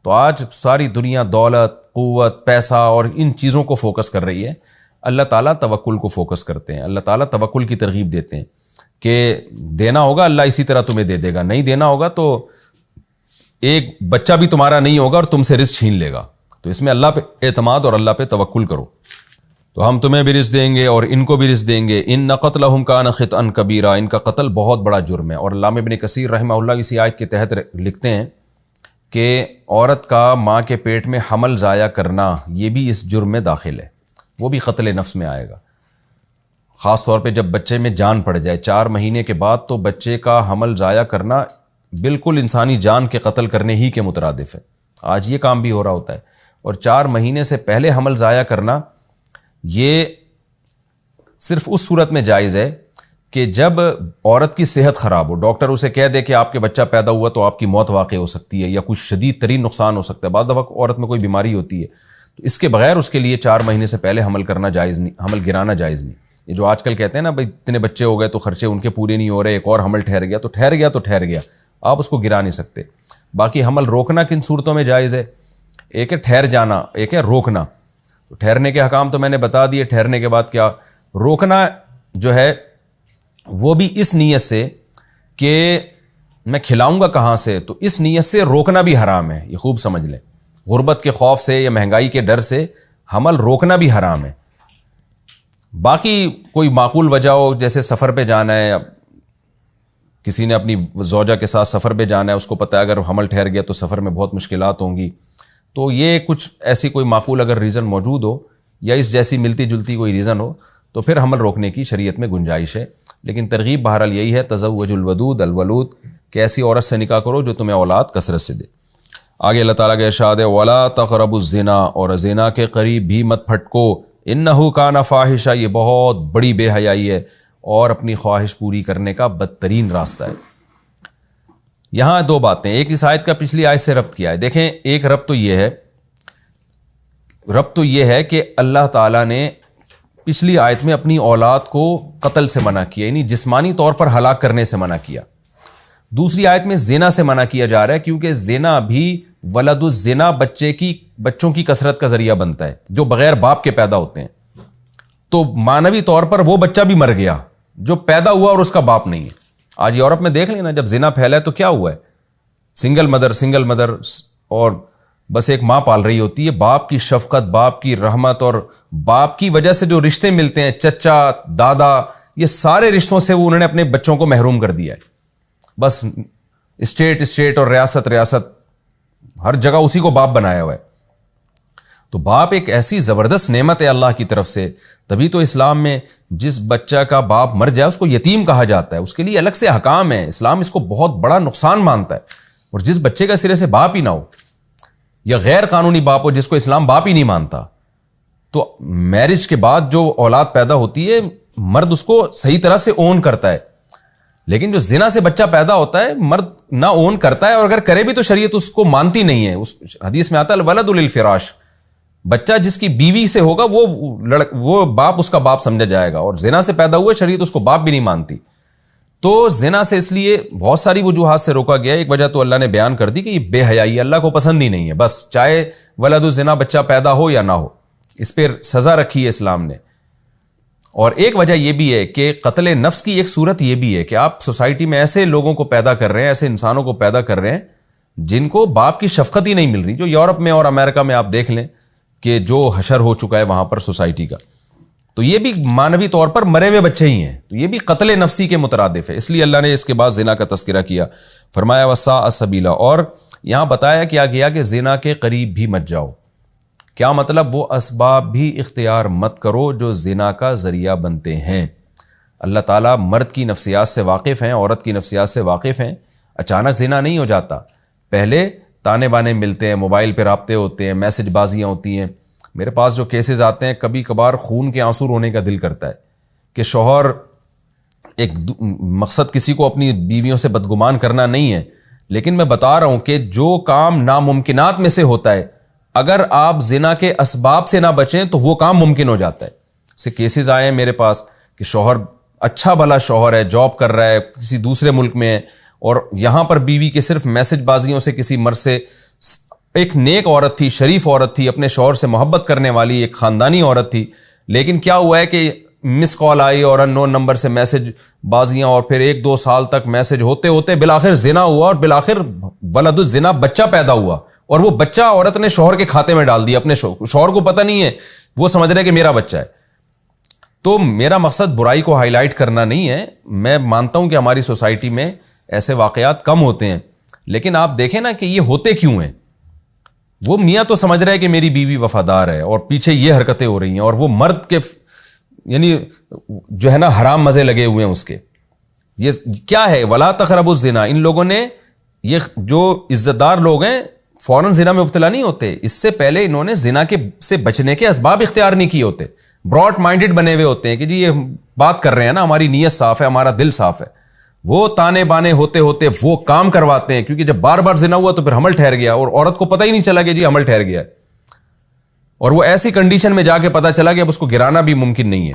تو آج ساری دنیا دولت، قوت، پیسہ اور ان چیزوں کو فوکس کر رہی ہے، اللہ تعالیٰ توکل کو فوکس کرتے ہیں، اللہ تعالیٰ توکل کی ترغیب دیتے ہیں کہ دینا ہوگا اللہ اسی طرح تمہیں دے دے گا، نہیں دینا ہوگا تو ایک بچہ بھی تمہارا نہیں ہوگا اور تم سے رزق چھین لے گا۔ تو اس میں اللہ پہ اعتماد اور اللہ پہ توکل کرو، تو ہم تمہیں بھی رزق دیں گے اور ان کو بھی رزق دیں گے۔ ان قتلہم کان خطئا کبیرا، ان کا قتل بہت بڑا جرم ہے۔ اور علامہ ابن کثیر رحمہ اللہ اسی آیت کے تحت لکھتے ہیں کہ عورت کا ماں کے پیٹ میں حمل ضائع کرنا یہ بھی اس جرم میں داخل ہے، وہ بھی قتل نفس میں آئے گا، خاص طور پہ جب بچے میں جان پڑ جائے۔ 4 مہینے کے بعد تو بچے کا حمل ضائع کرنا بالکل انسانی جان کے قتل کرنے ہی کے مترادف ہے، آج یہ کام بھی ہو رہا ہوتا ہے۔ اور 4 مہینے سے پہلے حمل ضائع کرنا یہ صرف اس صورت میں جائز ہے کہ جب عورت کی صحت خراب ہو، ڈاکٹر اسے کہہ دے کہ آپ کے بچہ پیدا ہوا تو آپ کی موت واقع ہو سکتی ہے یا کچھ شدید ترین نقصان ہو سکتا ہے، بعض دفعہ عورت میں کوئی بیماری ہوتی ہے، تو اس کے بغیر اس کے لیے 4 مہینے سے پہلے حمل کرنا جائز نہیں، حمل گرانا جائز نہیں۔ یہ جو آج کل کہتے ہیں نا بھائی اتنے بچے ہو گئے تو خرچے ان کے پورے نہیں ہو رہے، ایک اور حمل ٹھہر گیا، تو ٹھہر گیا تو ٹھہر گیا، آپ اس کو گرا نہیں سکتے۔ باقی حمل روکنا کن صورتوں میں جائز ہے؟ ایک ہے ٹھہر جانا، ایک ہے روکنا۔ تو ٹھہرنے کے حکام تو میں نے بتا دیے، ٹھہرنے کے بعد کیا روکنا جو ہے وہ بھی اس نیت سے کہ میں کھلاؤں گا کہاں سے، تو اس نیت سے روکنا بھی حرام ہے، یہ خوب سمجھ لیں۔ غربت کے خوف سے یا مہنگائی کے ڈر سے حمل روکنا بھی حرام ہے۔ باقی کوئی معقول وجہ ہو، جیسے سفر پہ جانا ہے، کسی نے اپنی زوجہ کے ساتھ سفر پہ جانا ہے، اس کو پتہ ہے اگر حمل ٹھہر گیا تو سفر میں بہت مشکلات ہوں گی، تو یہ کچھ ایسی کوئی معقول اگر ریزن موجود ہو یا اس جیسی ملتی جلتی کوئی ریزن ہو تو پھر حمل روکنے کی شریعت میں گنجائش ہے۔ لیکن ترغیب بہرحال یہی ہے تزوج الودود الولود کہ ایسی عورت سے نکاح کرو جو تمہیں اولاد کثرت سے دے۔ آگے اللہ تعالیٰ کا ارشاد ہے وَلَا تَقْرَبُوا الزِّنَا، اور زنا کے قریب بھی مت پھٹکو، إِنَّهُ كَانَ فَاحِشًا، یہ بہت بڑی بے حیائی ہے اور اپنی خواہش پوری کرنے کا بدترین راستہ ہے۔ یہاں دو باتیں، ایک اس آیت کا پچھلی آیت سے ربط کیا ہے۔ دیکھیں ایک ربط تو یہ ہے کہ اللہ تعالیٰ نے پچھلی آیت میں اپنی اولاد کو قتل سے منع کیا، یعنی جسمانی طور پر ہلاک کرنے سے منع کیا۔ دوسری آیت میں زنا سے منع کیا جا رہا ہے کیونکہ زنا بھی ولد الزنا بچوں کی کثرت کا ذریعہ بنتا ہے جو بغیر باپ کے پیدا ہوتے ہیں۔ تو معنوی طور پر وہ بچہ بھی مر گیا جو پیدا ہوا اور اس کا باپ نہیں ہے۔ آج یورپ میں دیکھ لینا جب زنا پھیلا ہے تو کیا ہوا ہے، سنگل مدر اور بس ایک ماں پال رہی ہوتی ہے، باپ کی شفقت، باپ کی رحمت اور باپ کی وجہ سے جو رشتے ملتے ہیں، چچا دادا، یہ سارے رشتوں سے وہ انہوں نے اپنے بچوں کو محروم کر دیا ہے۔ بس اسٹیٹ اور ریاست ہر جگہ اسی کو باپ بنایا ہوا ہے۔ تو باپ ایک ایسی زبردست نعمت ہے اللہ کی طرف سے، تبھی تو اسلام میں جس بچہ کا باپ مر جائے اس کو یتیم کہا جاتا ہے، اس کے لیے الگ سے احکام ہے، اسلام اس کو بہت بڑا نقصان مانتا ہے۔ اور جس بچے کا سرے سے باپ ہی نہ ہو یا غیر قانونی باپ ہو جس کو اسلام باپ ہی نہیں مانتا، تو میرج کے بعد جو اولاد پیدا ہوتی ہے مرد اس کو صحیح طرح سے اون کرتا ہے، لیکن جو زنا سے بچہ پیدا ہوتا ہے مرد نہ اون کرتا ہے، اور اگر کرے بھی تو شریعت اس کو مانتی نہیں ہے۔ اس حدیث میں آتا ہے الولد للفراش، بچہ جس کی بیوی سے ہوگا وہ باپ اس کا باپ سمجھا جائے گا، اور زنا سے پیدا ہوئے شریعت اس کو باپ بھی نہیں مانتی۔ تو زنا سے اس لیے بہت ساری وجوہات سے روکا گیا، ایک وجہ تو اللہ نے بیان کر دی کہ یہ بے حیائی اللہ کو پسند ہی نہیں ہے، بس چاہے ولد الزنا بچہ پیدا ہو یا نہ ہو، اس پہ سزا رکھی ہے اسلام نے۔ اور ایک وجہ یہ بھی ہے کہ قتل نفس کی ایک صورت یہ بھی ہے کہ آپ سوسائٹی میں ایسے لوگوں کو پیدا کر رہے ہیں، ایسے انسانوں کو پیدا کر رہے ہیں جن کو باپ کی شفقت ہی نہیں مل رہی، جو یورپ میں اور امریکہ میں آپ دیکھ لیں کہ جو حشر ہو چکا ہے وہاں پر سوسائٹی کا، تو یہ بھی مانوی طور پر مرے ہوئے بچے ہی ہیں، تو یہ بھی قتل نفسی کے مترادف ہے۔ اس لیے اللہ نے اس کے بعد زنا کا تذکرہ کیا، فرمایا وَسَاءَ سَبِيلًا، اور یہاں بتایا کیا گیا کہ زنا کے قریب بھی مت جاؤ۔ کیا مطلب؟ وہ اسباب بھی اختیار مت کرو جو زنا کا ذریعہ بنتے ہیں۔ اللہ تعالیٰ مرد کی نفسیات سے واقف ہیں، عورت کی نفسیات سے واقف ہیں۔ اچانک زنا نہیں ہو جاتا، پہلے تانے بانے ملتے ہیں، موبائل پہ رابطے ہوتے ہیں، میسج بازیاں ہوتی ہیں۔ میرے پاس جو کیسز آتے ہیں کبھی کبھار خون کے آنسو رونے کا دل کرتا ہے کہ شوہر ایک مقصد کسی کو اپنی بیویوں سے بدگمان کرنا نہیں ہے، لیکن میں بتا رہا ہوں کہ جو کام ناممکنات میں سے ہوتا ہے اگر آپ زنا کے اسباب سے نہ بچیں تو وہ کام ممکن ہو جاتا ہے۔ سے کیسز آئے ہیں میرے پاس کہ شوہر اچھا بھلا شوہر ہے، جاب کر رہا ہے، کسی دوسرے ملک میں ہے، اور یہاں پر بیوی کے صرف میسج بازیوں سے کسی مرد سے، ایک نیک عورت تھی، شریف عورت تھی، اپنے شوہر سے محبت کرنے والی ایک خاندانی عورت تھی، لیکن کیا ہوا ہے کہ مس کال آئی اور ان نون نمبر سے میسج بازیاں، اور پھر 1-2 سال تک میسج ہوتے ہوتے بالآخر زنا ہوا، اور بالآخر ولد الزنا بچہ پیدا ہوا، اور وہ بچہ عورت نے شوہر کے کھاتے میں ڈال دیا، اپنے شوہر کو پتہ نہیں ہے، وہ سمجھ رہے کہ میرا بچہ ہے۔ تو میرا مقصد برائی کو ہائی لائٹ کرنا نہیں ہے، میں مانتا ہوں کہ ہماری سوسائٹی میں ایسے واقعات کم ہوتے ہیں، لیکن آپ دیکھیں نا کہ یہ ہوتے کیوں ہیں۔ وہ میاں تو سمجھ رہا ہے کہ میری بیوی وفادار ہے اور پیچھے یہ حرکتیں ہو رہی ہیں، اور وہ مرد کے یعنی جو ہے نا حرام مزے لگے ہوئے ہیں اس کے۔ یہ کیا ہے؟ ولا تقربوا الزنا، ان لوگوں نے، یہ جو عزت دار لوگ ہیں فوراً زنا میں مبتلا نہیں ہوتے، اس سے پہلے انہوں نے زنا سے بچنے کے اسباب اختیار نہیں کیے ہوتے، براڈ مائنڈڈ بنے ہوئے ہوتے ہیں کہ جی یہ بات کر رہے ہیں نا، ہماری نیت صاف ہے، ہمارا دل صاف ہے، وہ تانے بانے ہوتے ہوتے وہ کام کرواتے ہیں، کیونکہ جب بار بار زنا ہوا تو پھر حمل ٹھہر گیا، اور عورت کو پتہ ہی نہیں چلا کہ جی حمل ٹھہر گیا ہے، اور وہ ایسی کنڈیشن میں جا کے پتہ چلا کہ اب اس کو گرانا بھی ممکن نہیں ہے۔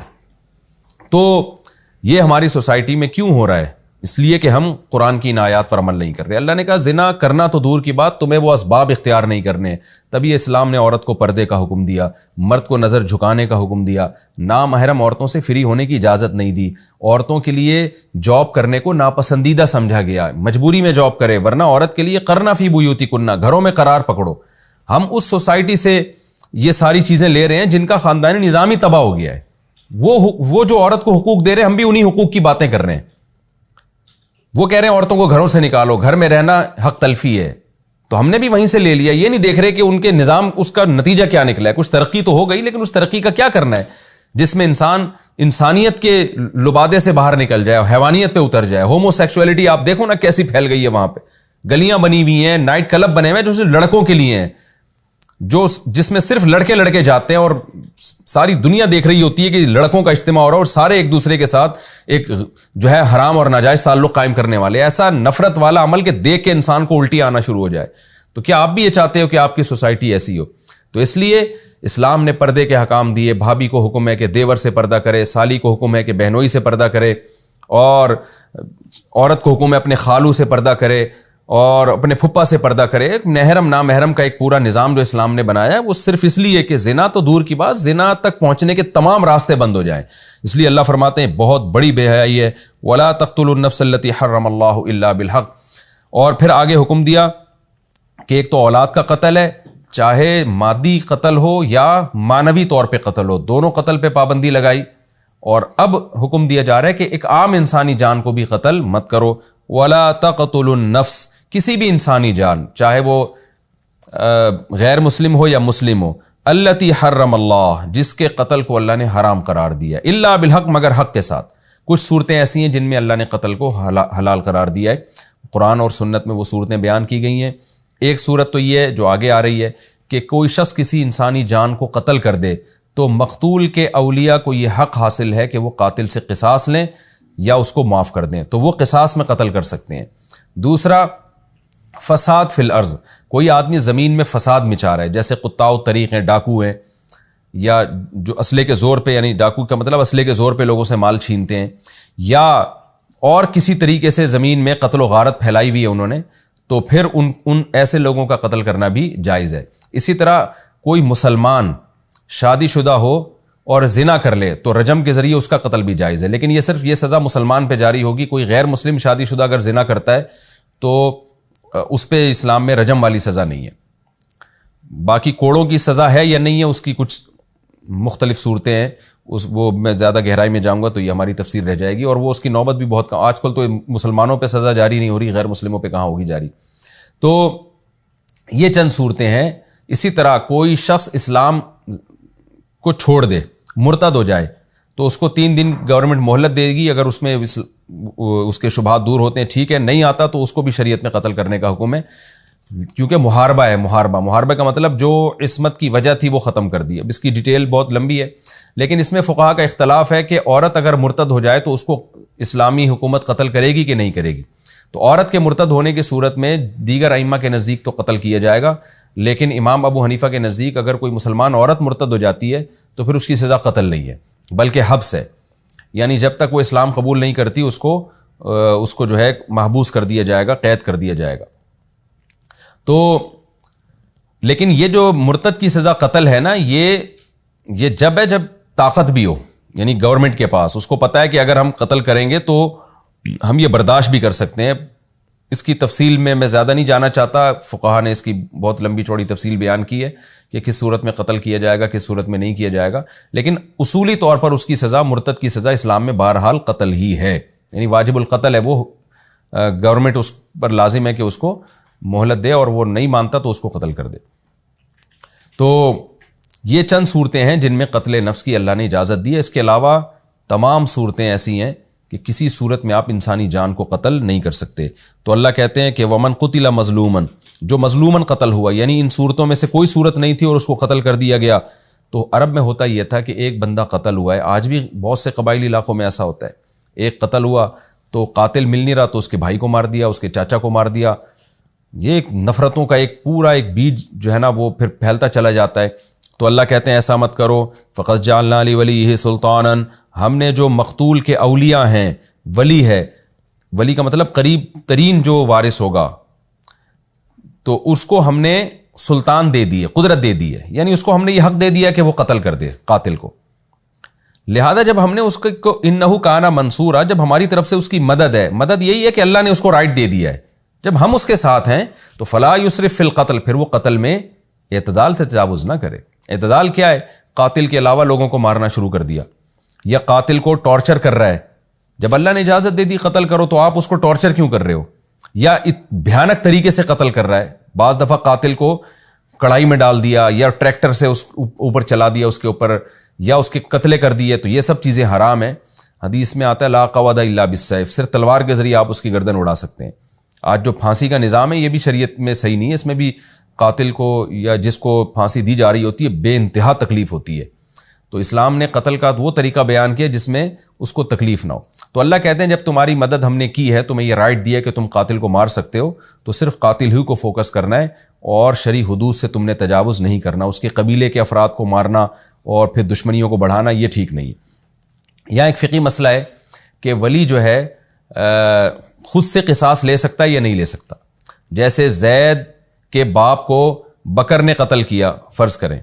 تو یہ ہماری سوسائٹی میں کیوں ہو رہا ہے؟ اس لیے کہ ہم قرآن کی ان آیات پر عمل نہیں کر رہے۔ اللہ نے کہا زنا کرنا تو دور کی بات، تمہیں وہ اسباب اختیار نہیں کرنے، تبھی اسلام نے عورت کو پردے کا حکم دیا، مرد کو نظر جھکانے کا حکم دیا، نامحرم عورتوں سے فری ہونے کی اجازت نہیں دی، عورتوں کے لیے جاب کرنے کو ناپسندیدہ سمجھا گیا، مجبوری میں جاب کرے، ورنہ عورت کے لیے قرنا فی بیوتکن، گھروں میں قرار پکڑو۔ ہم اس سوسائٹی سے یہ ساری چیزیں لے رہے ہیں جن کا خاندانی نظام ہی تباہ ہو گیا ہے۔ وہ جو عورت کو حقوق دے رہے ہیں، ہم بھی انہی حقوق کی باتیں کر رہے ہیں۔ وہ کہہ رہے ہیں عورتوں کو گھروں سے نکالو، گھر میں رہنا حق تلفی ہے، تو ہم نے بھی وہیں سے لے لیا۔ یہ نہیں دیکھ رہے کہ ان کے نظام، اس کا نتیجہ کیا نکلا ہے۔ کچھ ترقی تو ہو گئی، لیکن اس ترقی کا کیا کرنا ہے جس میں انسان انسانیت کے لبادے سے باہر نکل جائے اور حیوانیت پہ اتر جائے. ہومو سیکچولیٹی آپ دیکھو نا کیسی پھیل گئی ہے وہاں پہ. گلیاں بنی ہوئی ہیں, نائٹ کلب بنے ہوئے ہیں جو صرف لڑکوں کے لیے ہیں, جس میں صرف لڑکے جاتے ہیں اور ساری دنیا دیکھ رہی ہوتی ہے کہ لڑکوں کا اجتماع ہو رہا ہے اور سارے ایک دوسرے کے ساتھ ایک جو ہے حرام اور ناجائز تعلق قائم کرنے والے. ایسا نفرت والا عمل کہ دیکھ کے انسان کو الٹی آنا شروع ہو جائے. تو کیا آپ بھی یہ چاہتے ہو کہ آپ کی سوسائٹی ایسی ہو؟ تو اس لیے اسلام نے پردے کے حکام دیے. بھابھی کو حکم ہے کہ دیور سے پردہ کرے, سالی کو حکم ہے کہ بہنوئی سے پردہ کرے, اور عورت کو حکم ہے اپنے خالو سے پردہ کرے اور اپنے پھپھا سے پردہ کرے. ایک محرم نامحرم کا ایک پورا نظام جو اسلام نے بنایا ہے وہ صرف اس لیے کہ زنا تو دور کی بات, زنا تک پہنچنے کے تمام راستے بند ہو جائیں. اس لیے اللہ فرماتے ہیں بہت بڑی بے حیائی ہے, وَلَا تَقْتُلُوا النَّفْسَ الَّتِي حَرَّمَ اللَّهُ إِلَّا بِالْحَقِّ. اور پھر آگے حکم دیا کہ ایک تو اولاد کا قتل ہے, چاہے مادی قتل ہو یا معنوی طور پہ قتل ہو, دونوں قتل پہ پابندی لگائی. اور اب حکم دیا جا رہا ہے کہ ایک عام انسانی جان کو بھی قتل مت کرو. وَلَا تَقْتُلُوا النَّفْسَ, کسی بھی انسانی جان چاہے وہ غیر مسلم ہو یا مسلم ہو, الَّتِي حَرَّمَ اللَّهُ, جس کے قتل کو اللہ نے حرام قرار دیا, الا بالحق, مگر حق کے ساتھ. کچھ صورتیں ایسی ہیں جن میں اللہ نے قتل کو حلال قرار دیا ہے. قرآن اور سنت میں وہ صورتیں بیان کی گئی ہیں. ایک صورت تو یہ ہے جو آگے آ رہی ہے کہ کوئی شخص کسی انسانی جان کو قتل کر دے تو مقتول کے اولیاء کو یہ حق حاصل ہے کہ وہ قاتل سے قصاص لیں یا اس کو معاف کر دیں, تو وہ قصاص میں قتل کر سکتے ہیں. دوسرا فساد فی الارض, کوئی آدمی زمین میں فساد مچا رہا ہے, جیسے قطاع الطریق ہیں, ڈاکو ہیں, یا جو اسلحے کے زور پہ, یعنی ڈاکو کا مطلب اسلحے کے زور پہ لوگوں سے مال چھینتے ہیں, یا اور کسی طریقے سے زمین میں قتل و غارت پھیلائی ہوئی ہے انہوں نے, تو پھر ان ایسے لوگوں کا قتل کرنا بھی جائز ہے. اسی طرح کوئی مسلمان شادی شدہ ہو اور زنا کر لے تو رجم کے ذریعے اس کا قتل بھی جائز ہے, لیکن یہ صرف یہ سزا مسلمان پہ جاری ہوگی. کوئی غیر مسلم شادی شدہ اگر زنا کرتا ہے تو اس پہ اسلام میں رجم والی سزا نہیں ہے. باقی کوڑوں کی سزا ہے یا نہیں ہے, اس کی کچھ مختلف صورتیں ہیں, وہ میں زیادہ گہرائی میں جاؤں گا تو یہ ہماری تفسیر رہ جائے گی, اور وہ اس کی نوبت بھی بہت کم. آج کل تو مسلمانوں پہ سزا جاری نہیں ہو رہی, غیر مسلموں پہ کہاں ہوگی جاری. تو یہ چند صورتیں ہیں. اسی طرح کوئی شخص اسلام کو چھوڑ دے, مرتد ہو جائے, تو اس کو 3 دن گورنمنٹ مہلت دے گی. اگر اس میں اس کے شبہات دور ہوتے ہیں ٹھیک ہے, نہیں آتا تو اس کو بھی شریعت میں قتل کرنے کا حکم ہے, کیونکہ محاربہ ہے. محاربہ کا مطلب جو عصمت کی وجہ تھی وہ ختم کر دی. اب اس کی ڈیٹیل بہت لمبی ہے, لیکن اس میں فقہا کا اختلاف ہے کہ عورت اگر مرتد ہو جائے تو اس کو اسلامی حکومت قتل کرے گی کہ نہیں کرے گی. تو عورت کے مرتد ہونے کی صورت میں دیگر ائمہ کے نزدیک تو قتل کیا جائے گا, لیکن امام ابو حنیفہ کے نزدیک اگر کوئی مسلمان عورت مرتد ہو جاتی ہے تو پھر اس کی سزا قتل نہیں ہے بلکہ حبس ہے. یعنی جب تک وہ اسلام قبول نہیں کرتی اس کو جو ہے محبوس کر دیا جائے گا, قید کر دیا جائے گا. تو لیکن یہ جو مرتد کی سزا قتل ہے نا, یہ جب ہے جب طاقت بھی ہو, یعنی گورنمنٹ کے پاس اس کو پتہ ہے کہ اگر ہم قتل کریں گے تو ہم یہ برداشت بھی کر سکتے ہیں. اس کی تفصیل میں زیادہ نہیں جانا چاہتا, فقہا نے اس کی بہت لمبی چوڑی تفصیل بیان کی ہے کہ کس صورت میں قتل کیا جائے گا, کس صورت میں نہیں کیا جائے گا, لیکن اصولی طور پر اس کی سزا, مرتد کی سزا اسلام میں بہرحال قتل ہی ہے. یعنی واجب القتل ہے, وہ گورنمنٹ اس پر لازم ہے کہ اس کو مہلت دے, اور وہ نہیں مانتا تو اس کو قتل کر دے. تو یہ چند صورتیں ہیں جن میں قتل نفس کی اللہ نے اجازت دی ہے. اس کے علاوہ تمام صورتیں ایسی ہیں کہ کسی صورت میں آپ انسانی جان کو قتل نہیں کر سکتے. تو اللہ کہتے ہیں کہ ومن قتل مظلوما, جو مظلوماً قتل ہوا, یعنی ان صورتوں میں سے کوئی صورت نہیں تھی اور اس کو قتل کر دیا گیا. تو عرب میں ہوتا یہ تھا کہ ایک بندہ قتل ہوا ہے, آج بھی بہت سے قبائلی علاقوں میں ایسا ہوتا ہے, ایک قتل ہوا تو قاتل مل نہیں رہا تو اس کے بھائی کو مار دیا, اس کے چاچا کو مار دیا. یہ ایک نفرتوں کا ایک پورا ایک بیج جو ہے نا وہ پھر پھیلتا چلا جاتا ہے. تو اللہ کہتے ہیں ایسا مت کرو. فقط جعلنا لولیہ سلطانا, ہم نے جو مقتول کے اولیاء ہیں, ولی ہے, ولی کا مطلب قریب ترین جو وارث ہوگا, تو اس کو ہم نے سلطان دے دی ہے, قدرت دے دی ہے, یعنی اس کو ہم نے یہ حق دے دیا کہ وہ قتل کر دے قاتل کو. لہذا جب ہم نے اس کو انہ کان منصورا, جب ہماری طرف سے اس کی مدد ہے, مدد یہی ہے کہ اللہ نے اس کو رائٹ دے دیا ہے, جب ہم اس کے ساتھ ہیں تو فلا یسرف فی القتل, پھر وہ قتل میں اعتدال سے تجاوز نہ کرے. اعتدال کیا ہے؟ قاتل کے علاوہ لوگوں کو مارنا شروع کر دیا, یا قاتل کو ٹارچر کر رہا ہے. جب اللہ نے اجازت دے دی قتل کرو تو آپ اس کو ٹارچر کیوں کر رہے ہو, یا بھیانک طریقے سے قتل کر رہا ہے. بعض دفعہ قاتل کو کڑھائی میں ڈال دیا, یا ٹریکٹر سے اس اوپر چلا دیا اس کے اوپر, یا اس کے قتل کر دیے تو یہ سب چیزیں حرام ہیں. حدیث میں آتا ہے لا قواد الا بالسیف، صرف تلوار کے ذریعے آپ اس کی گردن اڑا سکتے ہیں. آج جو پھانسی کا نظام ہے یہ بھی شریعت میں صحیح نہیں ہے، اس میں بھی قاتل کو یا جس کو پھانسی دی جا رہی ہوتی ہے بے انتہا تکلیف ہوتی ہے. تو اسلام نے قتل کا وہ طریقہ بیان کیا جس میں اس کو تکلیف نہ ہو. تو اللہ کہتے ہیں جب تمہاری مدد ہم نے کی ہے، تمہیں یہ رائٹ دیا کہ تم قاتل کو مار سکتے ہو، تو صرف قاتل ہی کو فوکس کرنا ہے اور شرعی حدود سے تم نے تجاوز نہیں کرنا. اس کے قبیلے کے افراد کو مارنا اور پھر دشمنیوں کو بڑھانا یہ ٹھیک نہیں ہے. یہاں ایک فقہی مسئلہ ہے کہ ولی جو ہے خود سے قصاص لے سکتا ہے یا نہیں لے سکتا. جیسے زید کے باپ کو بکر نے قتل کیا فرض کریں،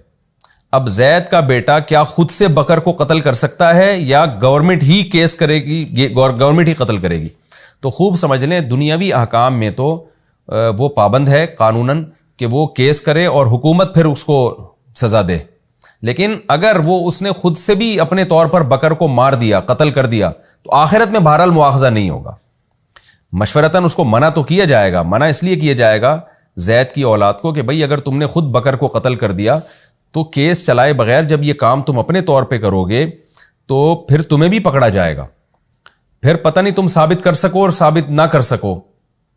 اب زید کا بیٹا کیا خود سے بکر کو قتل کر سکتا ہے یا گورنمنٹ ہی کیس کرے گی، گورنمنٹ ہی قتل کرے گی؟ تو خوب سمجھ لیں دنیاوی احکام میں تو وہ پابند ہے قانوناً کہ وہ کیس کرے اور حکومت پھر اس کو سزا دے. لیکن اگر وہ اس نے خود سے بھی اپنے طور پر بکر کو مار دیا، قتل کر دیا، تو آخرت میں بہرحال مواخذہ نہیں ہوگا. مشورتاً اس کو منع تو کیا جائے گا، منع اس لیے کیا جائے گا زید کی اولاد کو کہ بھئی اگر تم نے خود بکر کو قتل کر دیا تو کیس چلائے بغیر جب یہ کام تم اپنے طور پہ کرو گے تو پھر تمہیں بھی پکڑا جائے گا. پھر پتہ نہیں تم ثابت کر سکو اور ثابت نہ کر سکو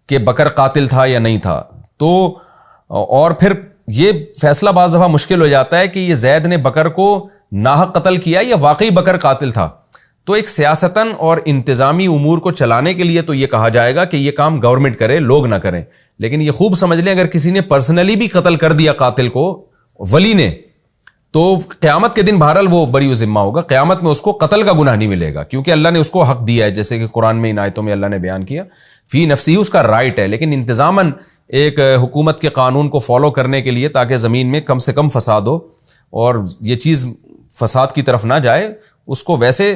کہ بکر قاتل تھا یا نہیں تھا. تو اور پھر یہ فیصلہ بعض دفعہ مشکل ہو جاتا ہے کہ یہ زید نے بکر کو ناحق قتل کیا یا واقعی بکر قاتل تھا. تو ایک سیاستاً اور انتظامی امور کو چلانے کے لیے تو یہ کہا جائے گا کہ یہ کام گورنمنٹ کرے، لوگ نہ کریں. لیکن یہ خوب سمجھ لیں اگر کسی نے پرسنلی بھی قتل کر دیا قاتل کو ولی نے، تو قیامت کے دن بہرحال وہ بری و ذمہ ہوگا. قیامت میں اس کو قتل کا گناہ نہیں ملے گا کیونکہ اللہ نے اس کو حق دیا ہے، جیسے کہ قرآن میں ان آیتوں میں اللہ نے بیان کیا فی نفسی اس کا رائٹ ہے. لیکن انتظاماً ایک حکومت کے قانون کو فالو کرنے کے لیے تاکہ زمین میں کم سے کم فساد ہو اور یہ چیز فساد کی طرف نہ جائے، اس کو ویسے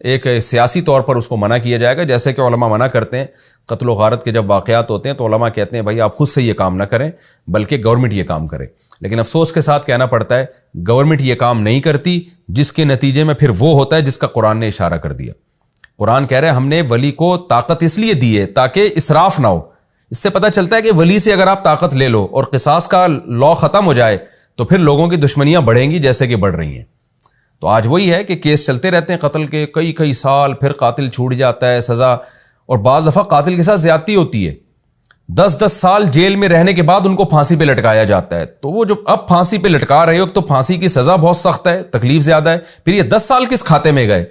ایک سیاسی طور پر اس کو منع کیا جائے گا. جیسے کہ علماء منع کرتے ہیں قتل و غارت کے جب واقعات ہوتے ہیں تو علماء کہتے ہیں بھائی آپ خود سے یہ کام نہ کریں بلکہ گورنمنٹ یہ کام کرے. لیکن افسوس کے ساتھ کہنا پڑتا ہے گورنمنٹ یہ کام نہیں کرتی، جس کے نتیجے میں پھر وہ ہوتا ہے جس کا قرآن نے اشارہ کر دیا. قرآن کہہ رہے ہیں ہم نے ولی کو طاقت اس لیے دی ہے تاکہ اسراف نہ ہو. اس سے پتہ چلتا ہے کہ ولی سے اگر آپ طاقت لے لو اور قصاص کا لا ختم ہو جائے تو پھر لوگوں کی دشمنیاں بڑھیں گی جیسے کہ بڑھ رہی ہیں. تو آج وہی ہے کہ کیس چلتے رہتے ہیں قتل کے کئی سال، پھر قاتل چھوٹ جاتا ہے سزا، اور بعض دفعہ قاتل کے ساتھ زیادتی ہوتی ہے. 10 سال جیل میں رہنے کے بعد ان کو پھانسی پہ لٹکایا جاتا ہے. تو وہ جو اب پھانسی پہ لٹکا رہے ہو تو پھانسی کی سزا بہت سخت ہے، تکلیف زیادہ ہے، پھر یہ 10 سال کس کھاتے میں گئے؟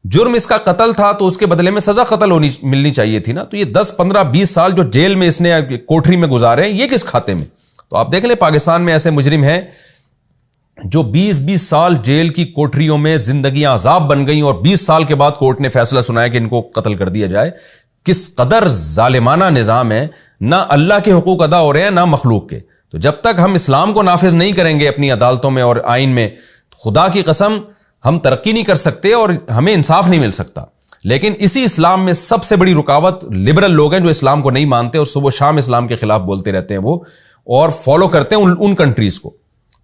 جرم اس کا قتل تھا تو اس کے بدلے میں سزا قتل ملنی چاہیے تھی نا. تو یہ 10 15 20 سال جو جیل میں اس نے کوٹری میں گزارے ہیں یہ کس کھاتے میں؟ تو آپ دیکھ لیں پاکستان میں ایسے مجرم ہیں جو 20 سال جیل کی کوٹریوں میں زندگیاں عذاب بن گئیں اور 20 سال کے بعد کورٹ نے فیصلہ سنایا کہ ان کو قتل کر دیا جائے. کس قدر ظالمانہ نظام ہے، نہ اللہ کے حقوق ادا ہو رہے ہیں نہ مخلوق کے. تو جب تک ہم اسلام کو نافذ نہیں کریں گے اپنی عدالتوں میں اور آئین میں، خدا کی قسم ہم ترقی نہیں کر سکتے اور ہمیں انصاف نہیں مل سکتا. لیکن اسی اسلام میں سب سے بڑی رکاوٹ لبرل لوگ ہیں جو اسلام کو نہیں مانتے اور صبح و شام اسلام کے خلاف بولتے رہتے ہیں وہ اور فالو کرتے ہیں ان کنٹریز کو.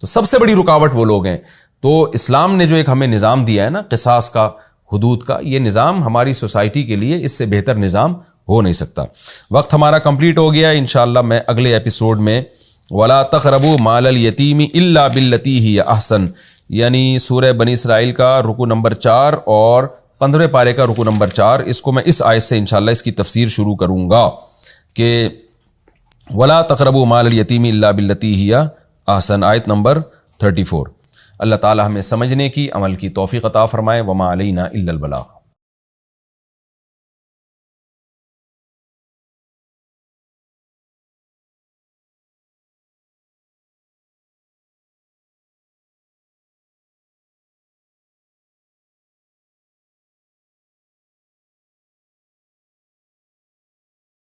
تو سب سے بڑی رکاوٹ وہ لوگ ہیں. تو اسلام نے جو ایک ہمیں نظام دیا ہے نا قصاص کا، حدود کا، یہ نظام ہماری سوسائٹی کے لیے اس سے بہتر نظام ہو نہیں سکتا. وقت ہمارا کمپلیٹ ہو گیا. انشاءاللہ میں اگلے ایپیسوڈ میں وَلَا تَقْرَبُوا مَالَ الْيَتِيمِ إِلَّا بِالَّتِي هِيَ أَحْسَنُ یعنی سورہ بنی اسرائیل کا رکوع نمبر 4 اور 15 پارے کا رکوع نمبر 4، اس کو میں اس آیت سے انشاءاللہ اس کی تفسیر شروع کروں گا کہ وَلَا تَقْرَبُوا مَالَ الْيَتِيمِ إِلَّا بِالَّتِي هِيَ أَحْسَنُ آیت نمبر 34. اللہ تعالی ہمیں سمجھنے کی، عمل کی توفیق عطا فرمائے. وما علینا الا البلاغ.